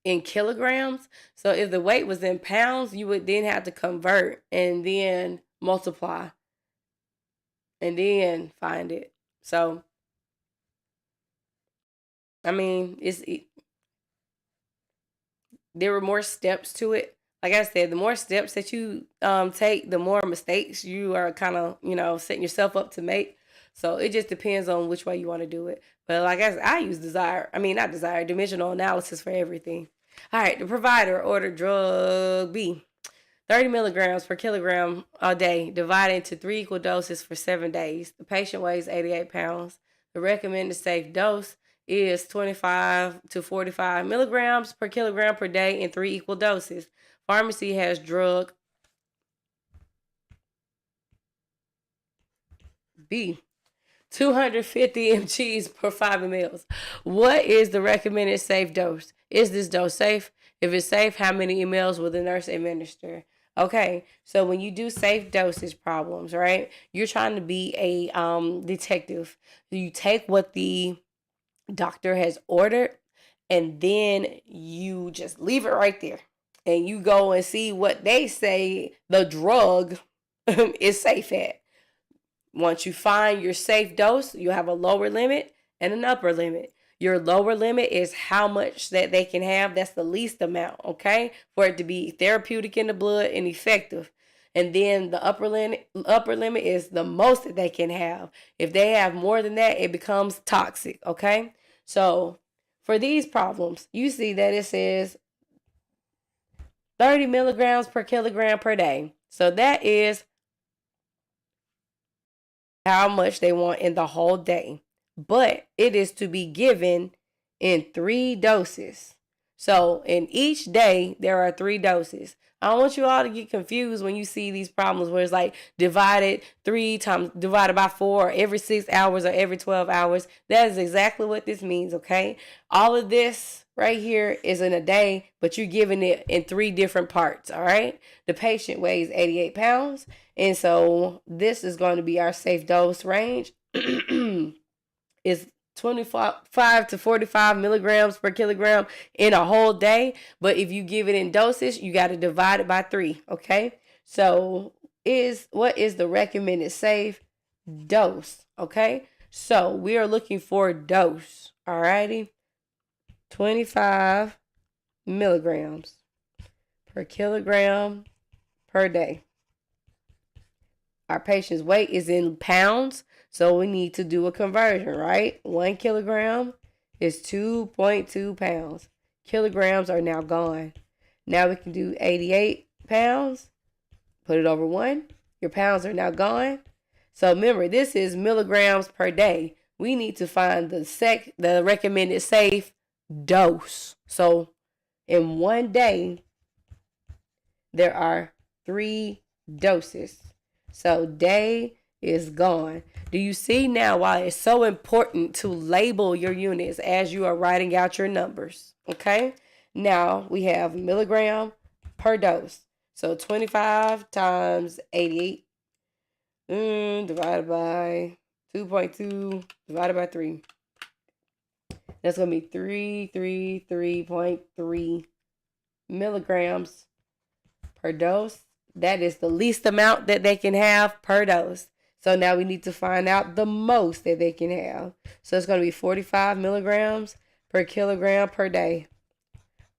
in kilograms. So if the weight was in pounds, you would then have to convert and then multiply and then find it. So I mean, there were more steps to it. Like I said, the more steps that you take, the more mistakes you are kind of, setting yourself up to make. So it just depends on which way you want to do it. But like I use dimensional analysis for everything. All right, the provider ordered drug B, 30 milligrams per kilogram a day, divided into 3 equal doses for 7 days. The patient weighs 88 pounds. The recommended safe dose is 25 to 45 milligrams per kilogram per day in 3 equal doses. Pharmacy has drug B, 250 mgs per 5 mLs. What is the recommended safe dose? Is this dose safe? If it's safe, how many mLs will the nurse administer? Okay, so when you do safe dosage problems, right, you're trying to be a detective. You take what the doctor has ordered, and then you just leave it right there. And you go and see what they say the drug is safe at. Once you find your safe dose, you have a lower limit and an upper limit. Your lower limit is how much that they can have. That's the least amount, okay? For it to be therapeutic in the blood and effective. And then the upper limit is the most that they can have. If they have more than that, it becomes toxic, okay? So for these problems, you see that it says 30 milligrams per kilogram per day. So that is how much they want in the whole day. But it is to be given in 3 doses. So in each day, there are 3 doses. I don't want you all to get confused when you see these problems where it's like divided 3 times, divided by 4, or every 6 hours or every 12 hours. That is exactly what this means, okay? All of this right here is in a day, but you're giving it in 3 different parts, all right? The patient weighs 88 pounds, and so this is going to be our safe dose range. Is 25 to 45 milligrams per kilogram in a whole day. But if you give it in dosage, you got to divide it by 3, okay? So what is the recommended safe dose, okay? So we are looking for dose, all righty? 25 milligrams per kilogram per day. Our patient's weight is in pounds, so we need to do a conversion, right? 1 kilogram is 2.2 pounds. Kilograms are now gone. Now we can do 88 pounds. Put it over 1. Your pounds are now gone. So remember, this is milligrams per day. We need to find the recommended safe dose. So in one day, there are 3 doses. So day is gone. Do you see now why it's so important to label your units as you are writing out your numbers? Okay. Now we have milligram per dose. So 25 times 88 divided by 2.2 divided by 3. That's going to be 333.3 milligrams per dose. That is the least amount that they can have per dose. So now we need to find out the most that they can have. So it's going to be 45 milligrams per kilogram per day.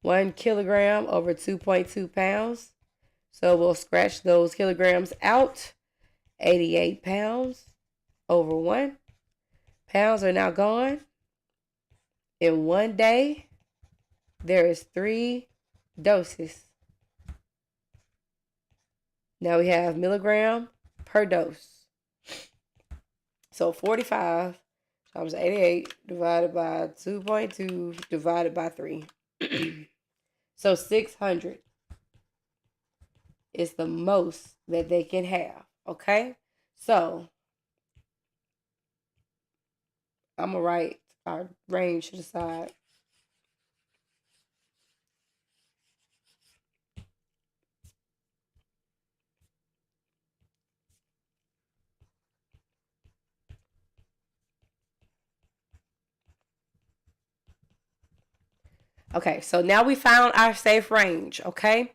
1 kilogram over 2.2 pounds. So we'll scratch those kilograms out. 88 pounds over 1. Pounds are now gone. In one day, there is 3 doses. Now we have milligram per dose. So 45 times 88 divided by 2.2 divided by 3. So 600 is the most that they can have. Okay? So I'm going to write our range to the side. Okay, so now we found our safe range, okay?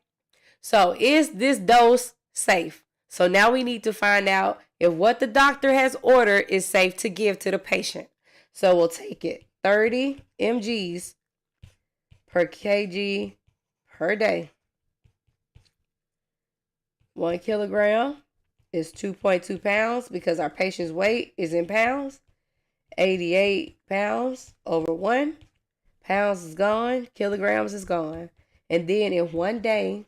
So is this dose safe? So now we need to find out if what the doctor has ordered is safe to give to the patient. So we'll take it 30 mg's per kg per day. 1 kilogram is 2.2 pounds because our patient's weight is in pounds. 88 pounds over 1. Pounds is gone, kilograms is gone. And then in one day,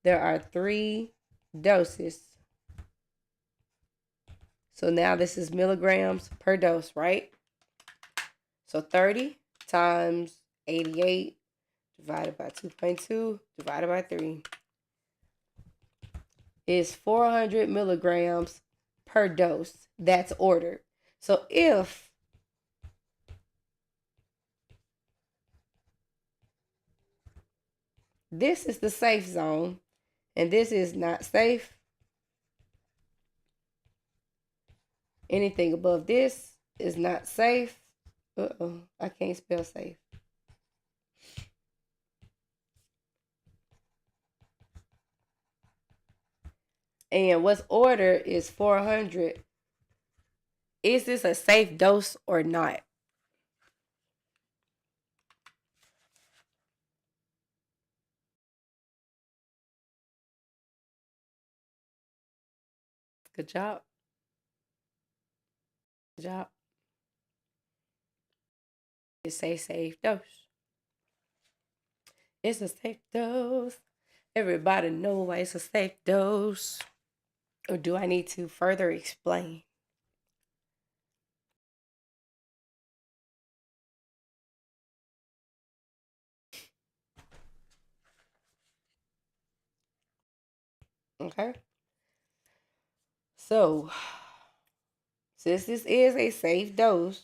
there are 3 doses. So now this is milligrams per dose, right? So 30 times 88 divided by 2.2 divided by 3 is 400 milligrams per dose that's ordered. So if this is the safe zone and this is not safe, anything above this is not safe. I can't spell safe. And what's ordered is 400. Is this a safe dose or not? Good job. Good job. It's a safe dose. It's a safe dose. Everybody know why it's a safe dose. Or do I need to further explain? Okay. So, since this is a safe dose,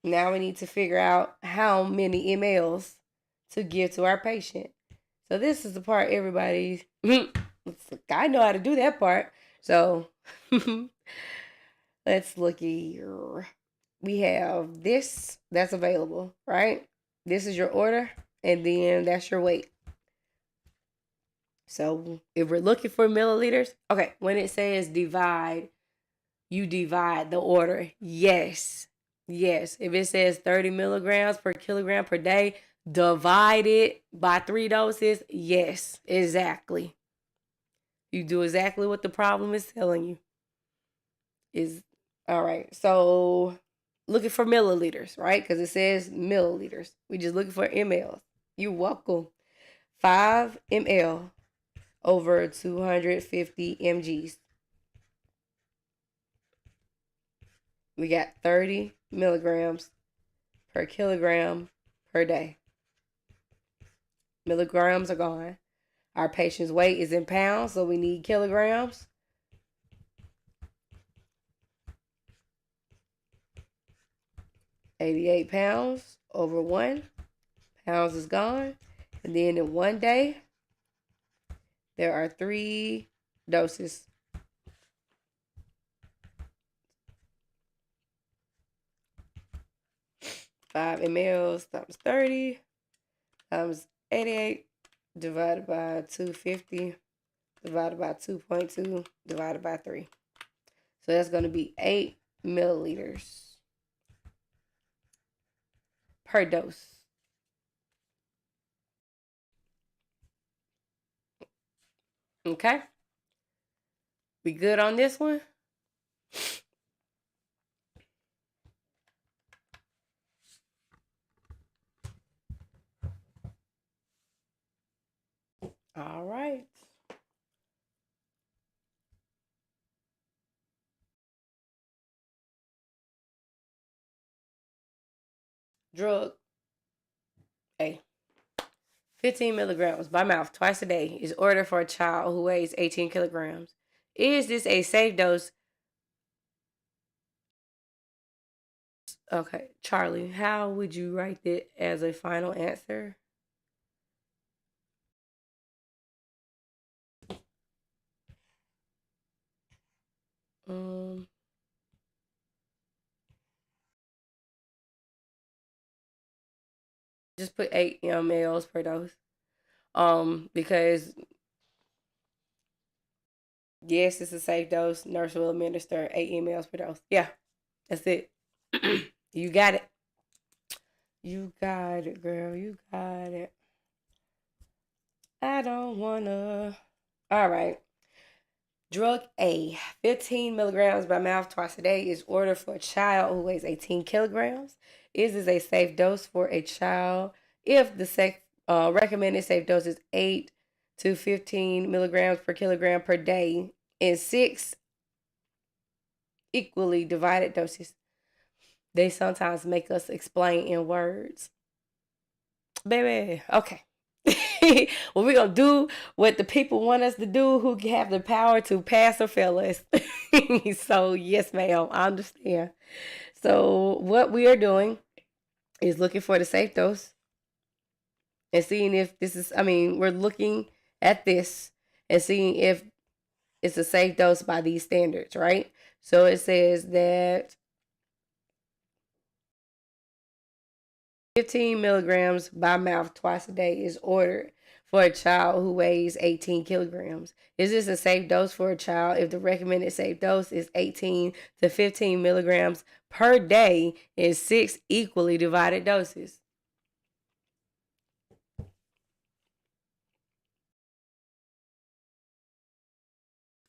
now we need to figure out how many mLs to give to our patient. So this is the part everybody, I know how to do that part. So let's look here. We have this that's available, right? This is your order, and then that's your weight. So if we're looking for milliliters, okay, when it says divide, you divide the order. Yes. Yes. If it says 30 milligrams per kilogram per day, divide it by 3 doses. Yes, exactly. You do exactly what the problem is telling you. Is all right. So looking for milliliters, right? Because it says milliliters. We just looking for mLs. You're welcome. 5 ml over 250 mg's. We got 30 milligrams per kilogram per day. Milligrams are gone. Our patient's weight is in pounds, so we need kilograms. £88 pounds over 1. Pounds is gone. And then in one day, there are 3 doses. 5 mLs times 30 times 88 divided by 250 divided by 2.2 divided by 3. So that's going to be 8 milliliters per dose. Okay? We good on this one? All right. Drug A. 15 milligrams by mouth twice a day is ordered for a child who weighs 18 kilograms. Is this a safe dose? Okay, Charlie, how would you write it as a final answer? Um, just put 8 mLs per dose. Because yes, it's a safe dose. Nurse will administer 8 mLs per dose. Yeah, that's it. You got it. You got it, girl. You got it. I don't wanna. All right. Drug A, 15 milligrams by mouth twice a day is ordered for a child who weighs 18 kilograms. Is this a safe dose for a child if the recommended safe dose is 8 to 15 milligrams per kilogram per day in 6 equally divided doses? They sometimes make us explain in words. Baby, okay. Well, we're going to do what the people want us to do who have the power to pass or fail us. So, yes, ma'am, I understand. So, what we are doing is looking for the safe dose and seeing if this is, we're looking at this and seeing if it's a safe dose by these standards, right? So, it says that 15 milligrams by mouth twice a day is ordered for a child who weighs 18 kilograms. Is this a safe dose for a child if the recommended safe dose is 18 to 15 milligrams per day in 6 equally divided doses?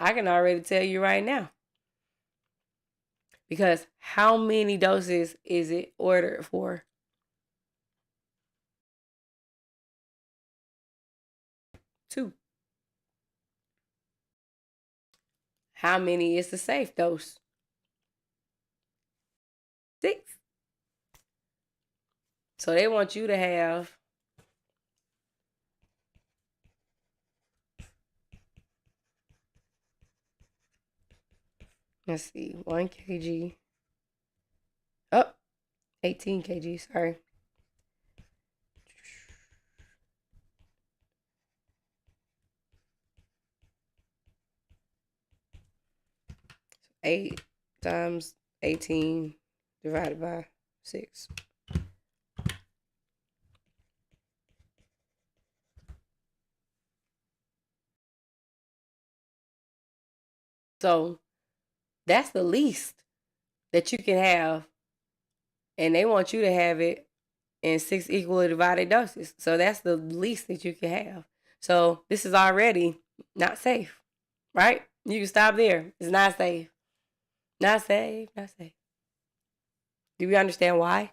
I can already tell you right now. Because how many doses is it ordered for? 2. How many is the safe dose? 6. So they want you to have let's see, 1 kg. Oh, 18 kg, sorry. 8 times 18 divided by 6. So that's the least that you can have. And they want you to have it in 6 equally divided doses. So that's the least that you can have. So this is already not safe, right? You can stop there. It's not safe. Not safe. Not safe. Do we understand why?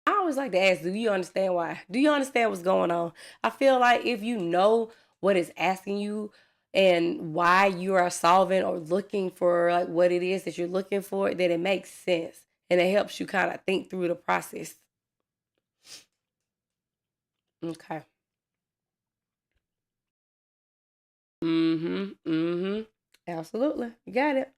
I always like to ask, do you understand why? Do you understand what's going on? I feel like if you know what it's asking you and why you are solving or looking for like what it is that you're looking for, then it makes sense and it helps you kind of think through the process. Okay. Absolutely. You got it.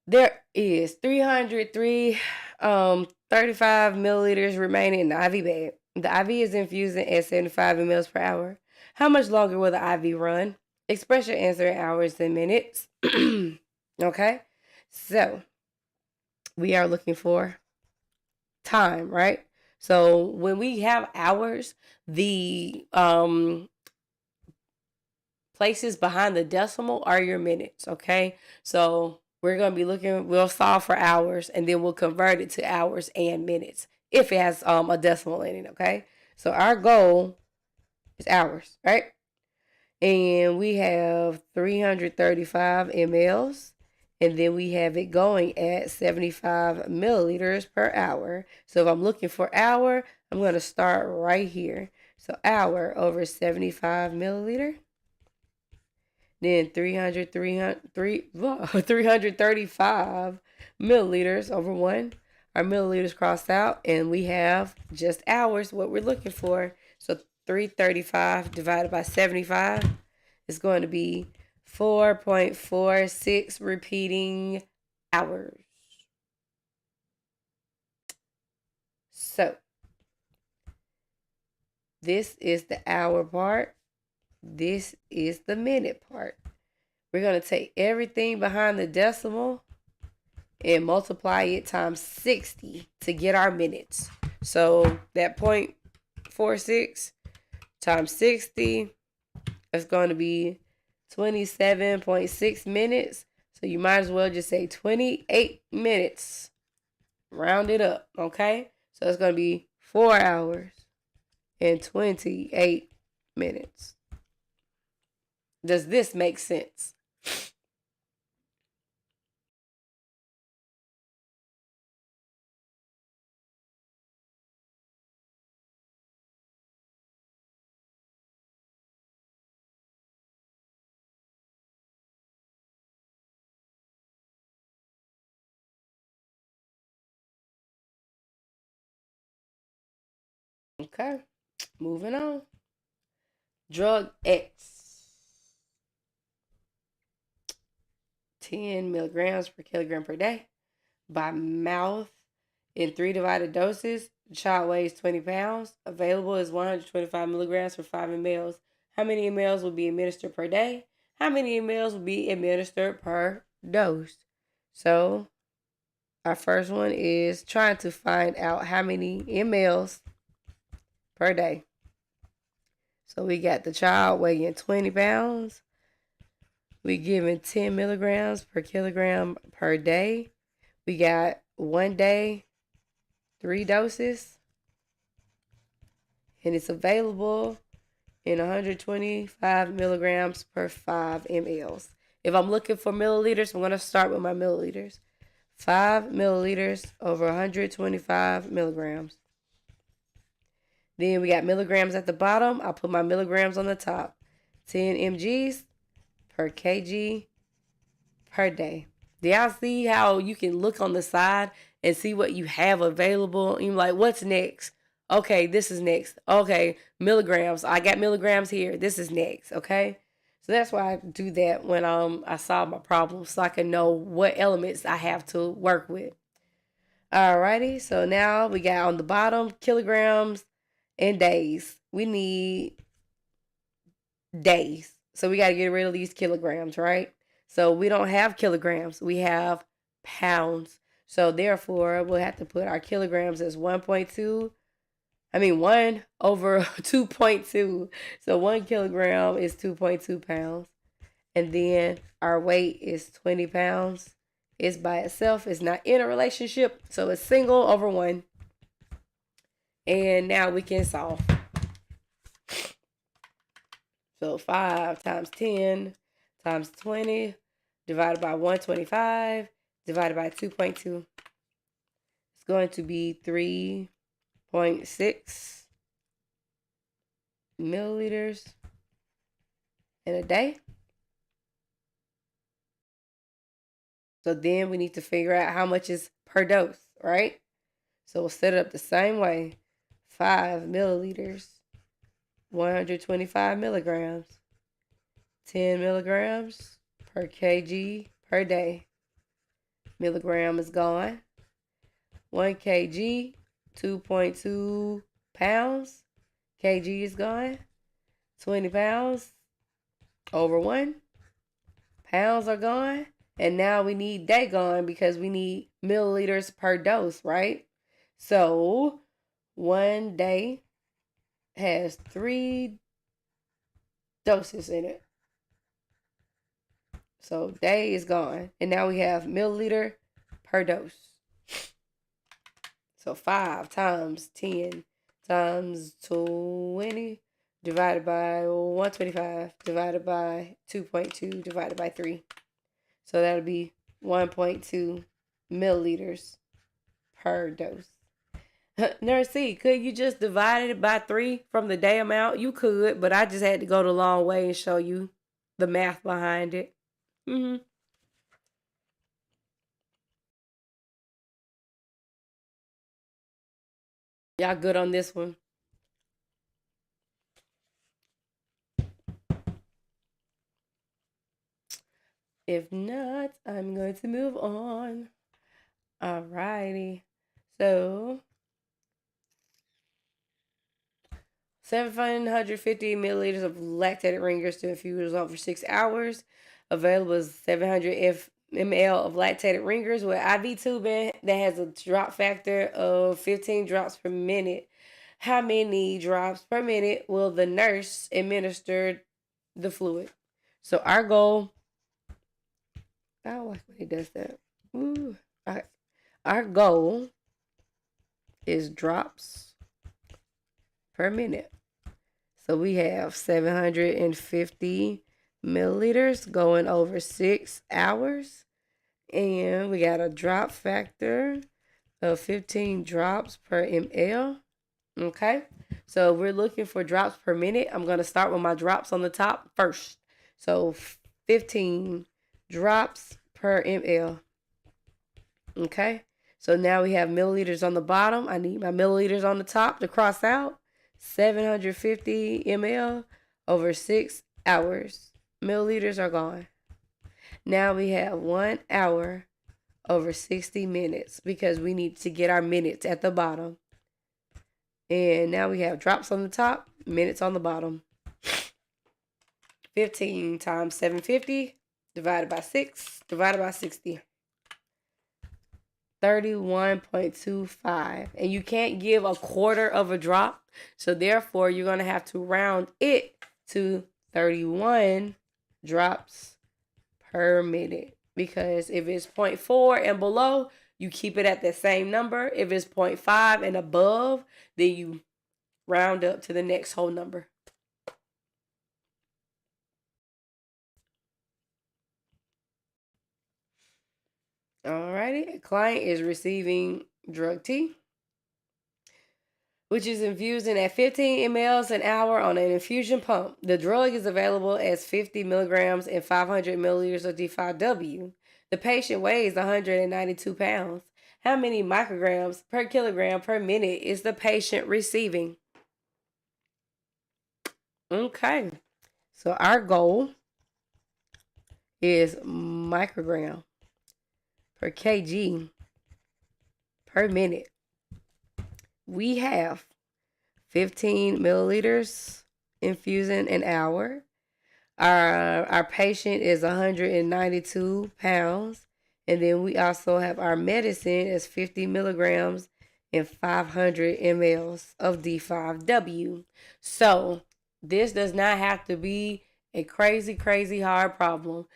There is 35 milliliters remaining in the IV bag. The IV is infusing at 75 mLs per hour. How much longer will the IV run? Express your answer in hours and minutes. Okay. So we are looking for time, right? So when we have hours, the places behind the decimal are your minutes, okay? So we're going to be we'll solve for hours and then we'll convert it to hours and minutes if it has a decimal in it, okay? So our goal is hours, right? And we have 335 mLs and then we have it going at 75 milliliters per hour. So if I'm looking for hour, I'm going to start right here. So hour over 75 milliliter. Then 335 milliliters over 1 our milliliters crossed out, and we have just hours, what we're looking for. So 335 divided by 75 is going to be 4.46 repeating hours. So this is the hour part. This is the minute part. We're going to take everything behind the decimal and multiply it times 60 to get our minutes. So that 0.46 times 60 is going to be 27.6 minutes. So you might as well just say 28 minutes. Round it up, okay? So it's going to be 4 hours and 28 minutes. Does this make sense? Okay, moving on. Drug X. 10 milligrams per kilogram per day by mouth in 3 divided doses. The child weighs 20 pounds. Available is 125 milligrams for 5 mLs. How many mLs will be administered per day? How many mLs will be administered per dose? So our first one is trying to find out how many mLs per day. So we got the child weighing 20 pounds. We giving 10 milligrams per kilogram per day. We got 1 day, 3 doses. And it's available in 125 milligrams per 5 mLs. If I'm looking for milliliters, I'm going to start with my milliliters. 5 milliliters over 125 milligrams. Then we got milligrams at the bottom. I'll put my milligrams on the top. 10 mgs per kg per day. Do y'all see how you can look on the side and see what you have available? And you're like, what's next? Okay, this is next. Okay, milligrams. I got milligrams here. This is next. Okay. So that's why I do that when I solve my problem, so I can know what elements I have to work with. Alrighty, so now we got on the bottom kilograms and days. We need days. So we got to get rid of these kilograms, right? So we don't have kilograms. We have pounds. So therefore, we'll have to put our kilograms as 1 over 2.2. So 1 kilogram is 2.2 pounds. And then our weight is 20 pounds. It's by itself. It's not in a relationship. So it's single over 1. And now we can solve. So 5 times 10 times 20 divided by 125 divided by 2.2. It's going to be 3.6 milliliters in a day. So then we need to figure out how much is per dose, right? So we'll set it up the same way. 5 milliliters, 125 milligrams, 10 milligrams per kg per day. Milligram is gone. 1 kg, 2.2 pounds. Kg is gone. 20 pounds over 1. Pounds are gone. And now we need day gone because we need milliliters per dose, right? So 1 day has 3 doses in it. So day is gone. And now we have milliliter per dose. So 5 times 10 times 20 divided by 125 divided by 2.2 divided by 3. So that'll be 1.2 milliliters per dose. Nurse C, could you just divide it by 3 from the day amount? You could, but I just had to go the long way and show you the math behind it. Y'all good on this one? If not, I'm going to move on. Alrighty. So 750 milliliters of lactated ringers to infuse over 6 hours. Available is 700 ml of lactated ringers with IV tubing that has a drop factor of 15 drops per minute. How many drops per minute will the nurse administer the fluid? So our goal, I don't like when he does that. Ooh. Our goal is drops per minute. So we have 750 milliliters going over 6 hours. And we got a drop factor of 15 drops per ml. Okay. So we're looking for drops per minute. I'm going to start with my drops on the top first. So 15 drops per ml. Okay. So now we have milliliters on the bottom. I need my milliliters on the top to cross out. 750 ml over 6 hours. Milliliters are gone. Now we have 1 hour over 60 minutes because we need to get our minutes at the bottom. And now we have drops on the top, minutes on the bottom. 15 times 750 divided by 6 divided by 60. 31.25. And you can't give a quarter of a drop. So therefore, you're going to have to round it to 31 drops per minute. Because if it's 0.4 and below, you keep it at the same number. If it's 0.5 and above, then you round up to the next whole number. Alrighty, a client is receiving drug T, which is infusing at 15 mLs an hour on an infusion pump. The drug is available as 50 milligrams and 500 milliliters of D5W. The patient weighs 192 pounds. How many micrograms per kilogram per minute is the patient receiving? Okay, so our goal is microgram per kg per minute. We have 15 milliliters infusing an hour. Our patient is 192 pounds. And then we also have our medicine as 50 milligrams and 500 mLs of D5W. So this does not have to be a crazy, crazy hard problem.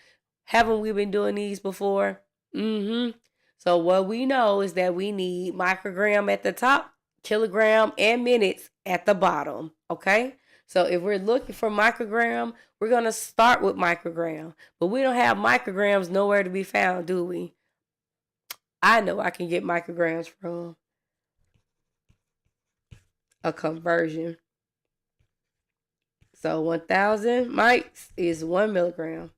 Haven't we been doing these before? So what we know is that we need microgram at the top, kilogram, and minutes at the bottom. Okay? So if we're looking for microgram, we're going to start with microgram. But we don't have micrograms nowhere to be found, do we? I know I can get micrograms from a conversion. So 1,000 mics is 1 milligram.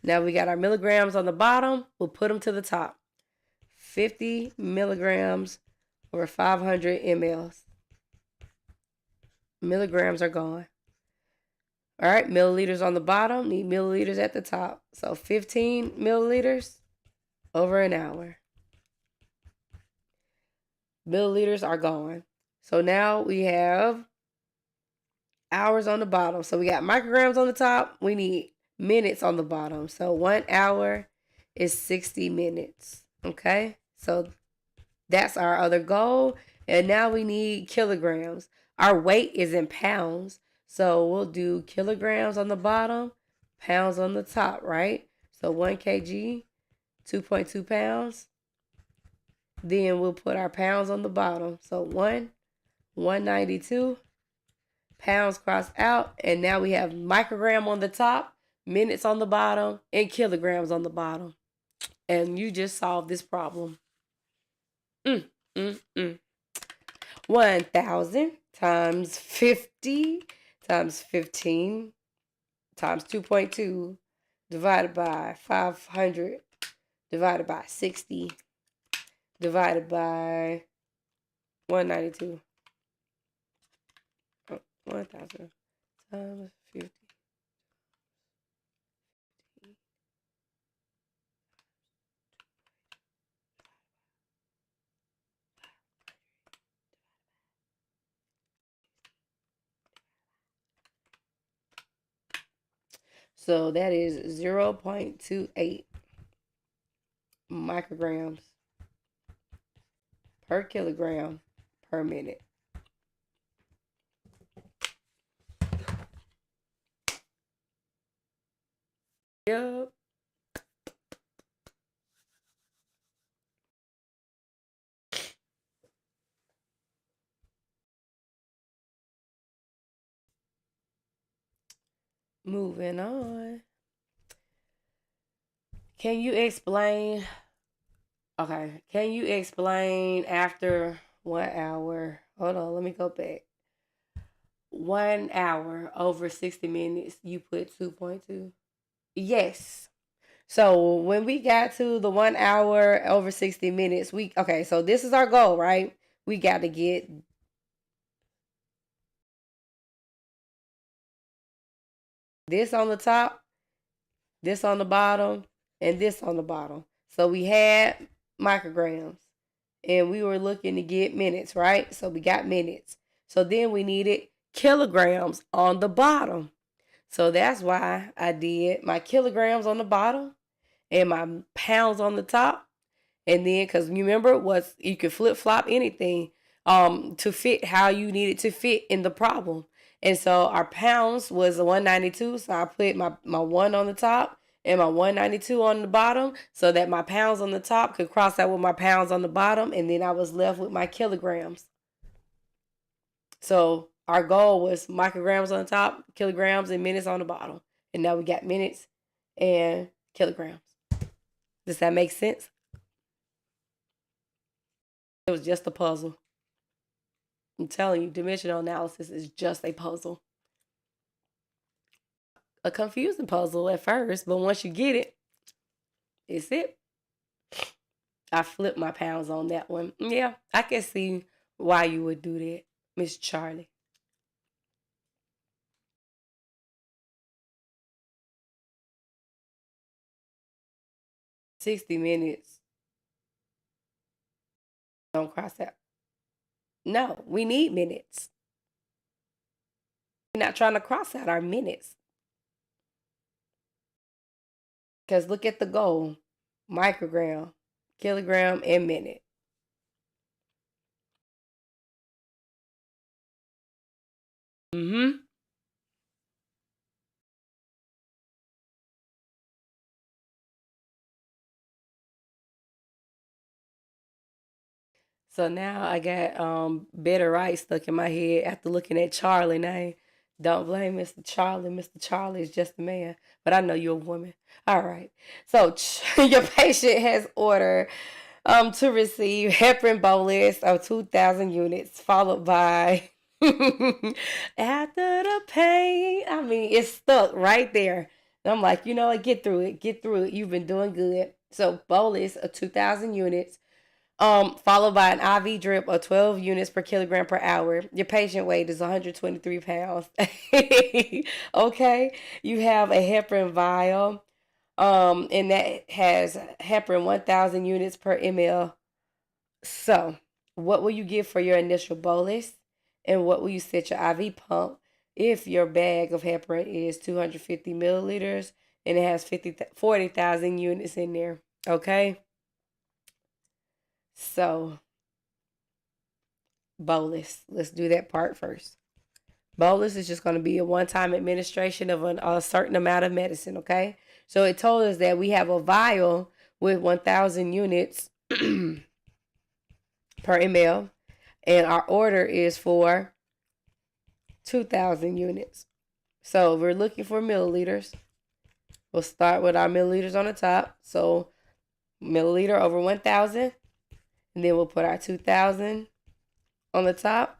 Now we got our milligrams on the bottom. We'll put them to the top. 50 milligrams over 500 mLs. Milligrams are gone. All right, milliliters on the bottom. Need milliliters at the top. So 15 milliliters over an hour. Milliliters are gone. So now we have hours on the bottom. So we got micrograms on the top. We need minutes on the bottom. So 1 hour is 60 minutes. Okay, so that's our other goal. And now we need kilograms. Our weight is in pounds. So we'll do kilograms on the bottom, pounds on the top, right? So 1 kg, 2.2 pounds. Then we'll put our pounds on the bottom. So 192 pounds crossed out. And now we have microgram on the top, minutes on the bottom, and kilograms on the bottom. And you just solved this problem. 1,000 times 50 times 15 times 2.2 divided by 500 divided by 60 divided by 192. 1,000 times 50. So that is 0.28 micrograms per kilogram per minute. Yep. Moving on. Can you explain? Okay. Can you explain after 1 hour? Hold on. Let me go back. 1 hour over 60 minutes, you put 2.2. Yes. So when we got to the 1 hour over 60 minutes, so this is our goal, right? We got to get this on the top, this on the bottom, and this on the bottom. So we had micrograms and we were looking to get minutes, right? So we got minutes. So then we needed kilograms on the bottom. So that's why I did my kilograms on the bottom and my pounds on the top. And then, because you remember, you could flip flop anything to fit how you need it to fit in the problem. And so our pounds was 192. So I put my 1 on the top and my 192 on the bottom so that my pounds on the top could cross out with my pounds on the bottom. And then I was left with my kilograms. So our goal was micrograms on the top, kilograms, and minutes on the bottom. And now we got minutes and kilograms. Does that make sense? It was just a puzzle. I'm telling you, dimensional analysis is just a puzzle. A confusing puzzle at first, but once you get it, it's it. I flipped my pounds on that one. Yeah, I can see why you would do that, Miss Charlie. 60 minutes. Don't cross out. No, we need minutes. We're not trying to cross out our minutes. Because look at the goal. Microgram, kilogram, and minute. Mm-hmm. So now I got better right stuck in my head after looking at Charlie name. Don't blame Mr. Charlie. Mr. Charlie is just a man, but I know you're a woman. All right. So your patient has ordered to receive heparin bolus of 2,000 units, followed by after the pain. I mean, it's stuck right there. And I'm like, you know what? Get through it. Get through it. You've been doing good. So bolus of 2,000 units followed by an IV drip of 12 units per kilogram per hour. Your patient weight is 123 pounds. Okay. You have a heparin vial, and that has heparin 1,000 units per ml. So, what will you give for your initial bolus? And what will you set your IV pump if your bag of heparin is 250 milliliters and it has 40,000 units in there? Okay. So, bolus. Let's do that part first. Bolus is just going to be a one-time administration of a certain amount of medicine, okay? So it told us that we have a vial with 1,000 units per ml, and our order is for 2,000 units. So we're looking for milliliters. We'll start with our milliliters on the top. So milliliter over 1,000, and then we'll put our 2,000 on the top.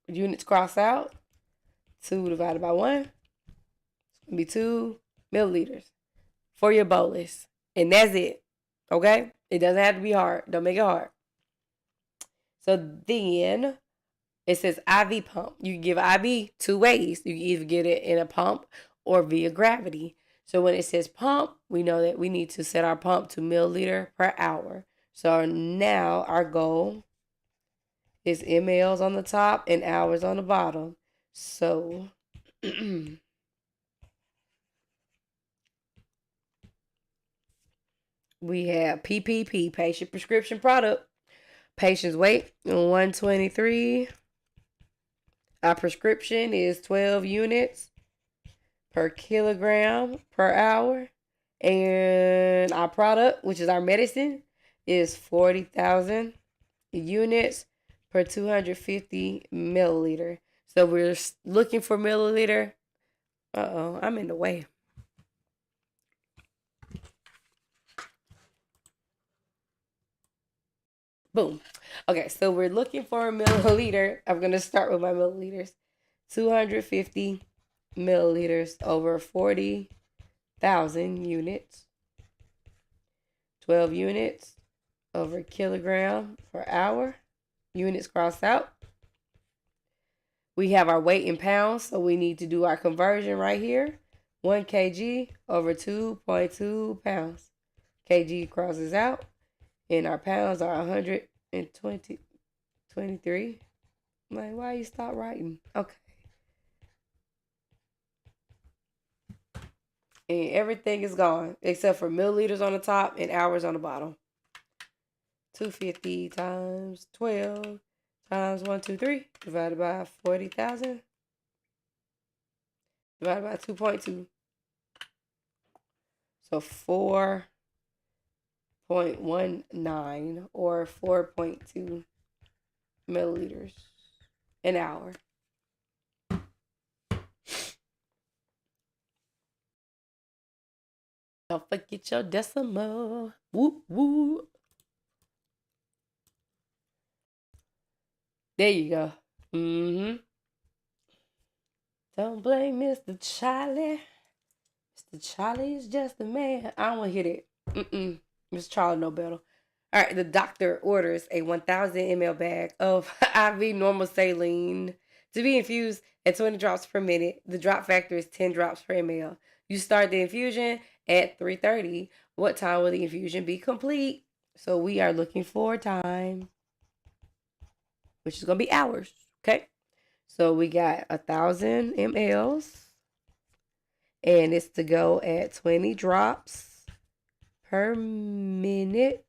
Units cross out. 2 divided by 1. It's going to be 2 milliliters for your bolus. And that's it. Okay? It doesn't have to be hard. Don't make it hard. So then It says IV pump. You can give IV two ways. You can either get it in a pump or via gravity. So when it says pump, we know that we need to set our pump to milliliter per hour. So now our goal is mLs on the top and hours on the bottom. So we have PPP, patient prescription product. Patient's weight 123. Our prescription is 12 units per kilogram per hour. And our product, which is our medicine, is 40,000 units per 250 milliliter. So we're looking for milliliter. I'm in the way. Boom. Okay, so we're looking for a milliliter. I'm going to start with my milliliters. 250 milliliters over 40,000 units. 12 units over kilogram per hour. Units crossed out. We have our weight in pounds, so we need to do our conversion right here. 1 kg over 2.2 pounds. Kg crosses out. And our pounds are 123. I'm like, why you stop writing? Okay. And everything is gone except for milliliters on the top and hours on the bottom. 250 times 12 times 123 divided by 40,000 divided by 2.2. So 4.19 or 4.2 milliliters an hour. Don't forget your decimal. Whoop, whoop. There you go. Don't blame Mr. Charlie. Mr. Charlie is just a man. I don't want to hear that. Mr. Charlie know better. All right, the doctor orders a 1,000 ml bag of IV normal saline to be infused at 20 drops per minute. The drop factor is 10 drops per ml. You start the infusion at 3:30. What time will the infusion be complete? So we are looking for time, which is going to be hours. Okay. So we got 1,000 mLs. And it's to go at 20 drops per minute.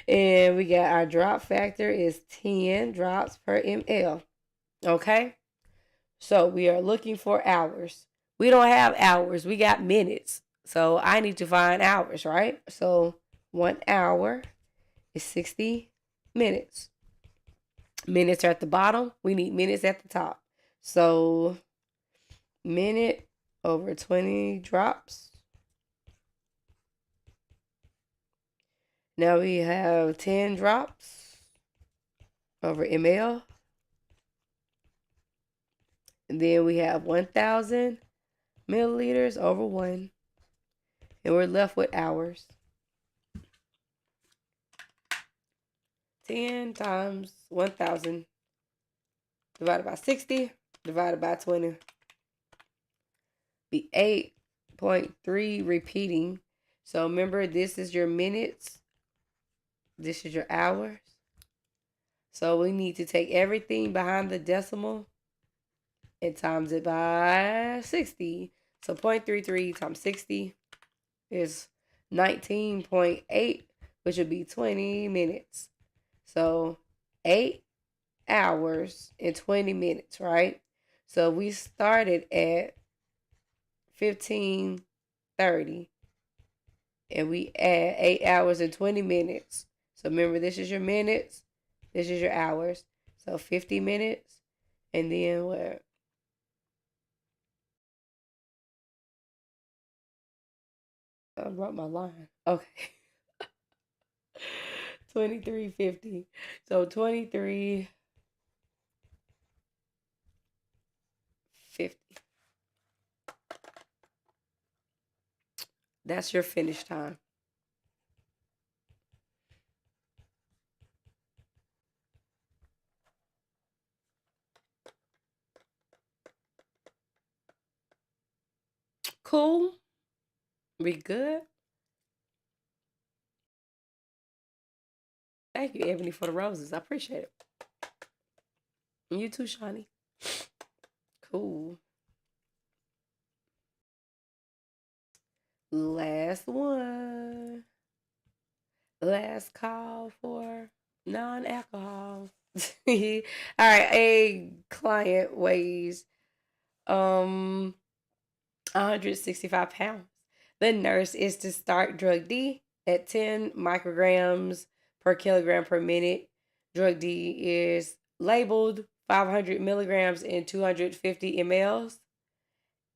And we got our drop factor is 10 drops per ml. Okay? So we are looking for hours. We don't have hours. We got minutes. So I need to find hours, right? So 1 hour is 60 minutes. Minutes are at the bottom. We need minutes at the top. So minute over 20 drops. Now we have 10 drops over ml. And then we have 1,000 milliliters over 1. And we're left with hours. 10 times 1,000 divided by 60 divided by 20. Be 8.3 repeating. So remember, this is your minutes. This is your hours. So we need to take everything behind the decimal and times it by 60. So 0.33 times 60 is 19.8, which would be 20 minutes. So 8 hours and 20 minutes, right? So we started at 15:30 and we add 8 hours and 20 minutes. So remember, this is your minutes, this is your hours. So 50 minutes, and then what? I wrote my line. Okay. 23:50. So 23:50. That's your finish time. Cool. We good? Thank you, Ebony, for the roses. I appreciate it. And you too, Shawnee. Cool. Last one. Last call for non-alcohol. All right, a client weighs 165 pounds. The nurse is to start drug D at 10 micrograms per kilogram per minute. Drug D is labeled 500 milligrams in 250 mLs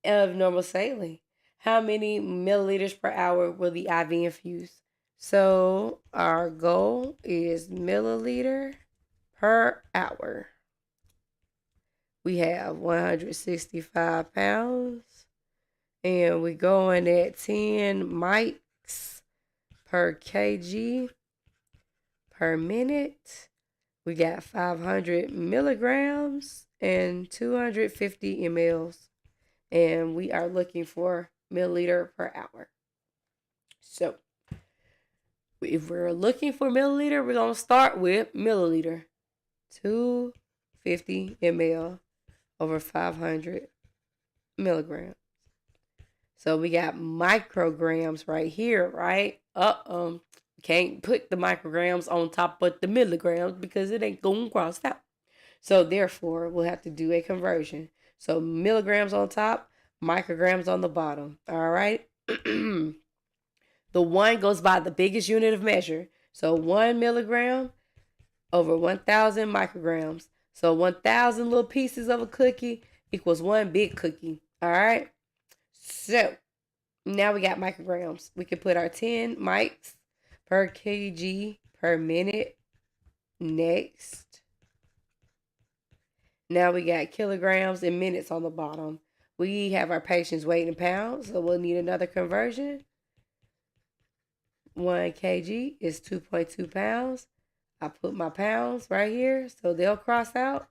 of normal saline. How many milliliters per hour will the IV infuse? So our goal is milliliter per hour. We have 165 pounds. And we're going at 10 mics per kg per minute. We got 500 milligrams and 250 mLs. And we are looking for milliliter per hour. So if we're looking for milliliter, we're going to start with milliliter. 250 ml over 500 milligrams. So we got micrograms right here, right? Can't put the micrograms on top of the milligrams because it ain't going to cross out. So therefore, we'll have to do a conversion. So milligrams on top, micrograms on the bottom. All right? The one goes by the biggest unit of measure. So 1 milligram over 1,000 micrograms. So 1,000 little pieces of a cookie equals one big cookie. All right? So now we got micrograms. We can put our 10 mics per kg per minute next. Now we got kilograms and minutes on the bottom. We have our patient's weight in pounds, so we'll need another conversion. 1 kg is 2.2 pounds. I put my pounds right here, so they'll cross out.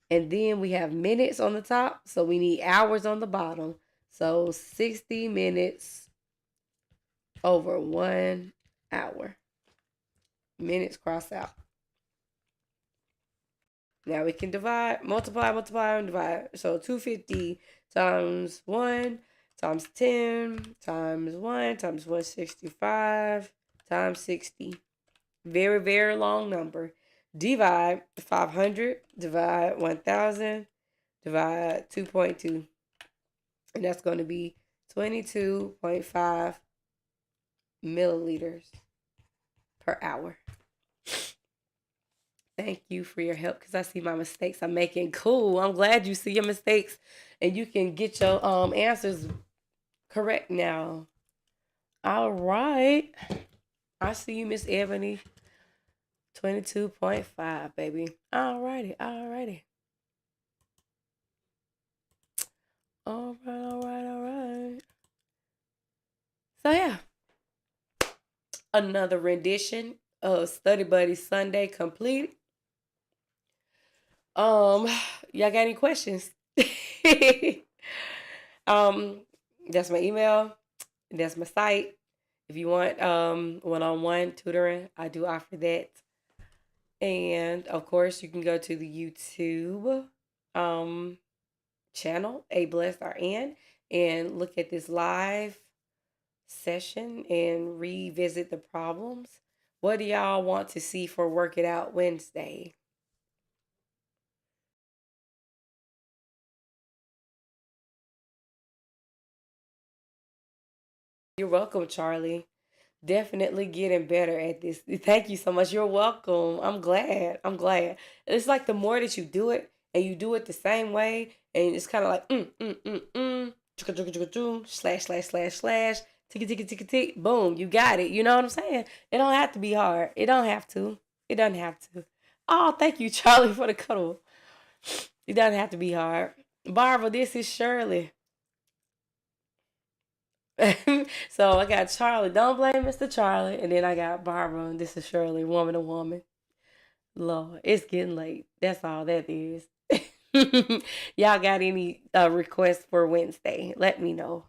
And then we have minutes on the top, so we need hours on the bottom. So 60 minutes over 1 hour. Minutes cross out. Now we can divide, multiply, and divide. So 250 times 1 times 10 times 1 times 165 times 60. Very, very long number. Divide 500, divide 1,000, divide 2.2. And that's going to be 22.5 milliliters per hour. Thank you for your help because I see my mistakes I'm making. Cool. I'm glad you see your mistakes and you can get your answers correct now. All right. I see you, Miss Ebony. 22.5, baby. All righty. All right. So yeah. Another rendition of Study Buddy Sunday complete. Y'all got any questions? That's my email. That's my site. If you want one-on-one tutoring, I do offer that. And of course, you can go to the YouTube channel, A Blessed RN, and look at this live session and revisit the problems. What do y'all want to see for Work It Out Wednesday? You're welcome, Charlie. Definitely getting better at this. Thank you so much. You're welcome. I'm glad. It's like the more that you do it and you do it the same way, and it's kind of like slash tick, boom, you got it. You know what I'm saying? It don't have to be hard. It doesn't have to. Oh, thank you, Charlie, for the cuddle. It doesn't have to be hard. Barbara, this is Shirley. So I got Charlie. Don't blame Mr. Charlie. And then I got Barbara. And this is Shirley, woman to woman. Lord, it's getting late. That's all that is. Y'all got any requests for Wednesday? Let me know.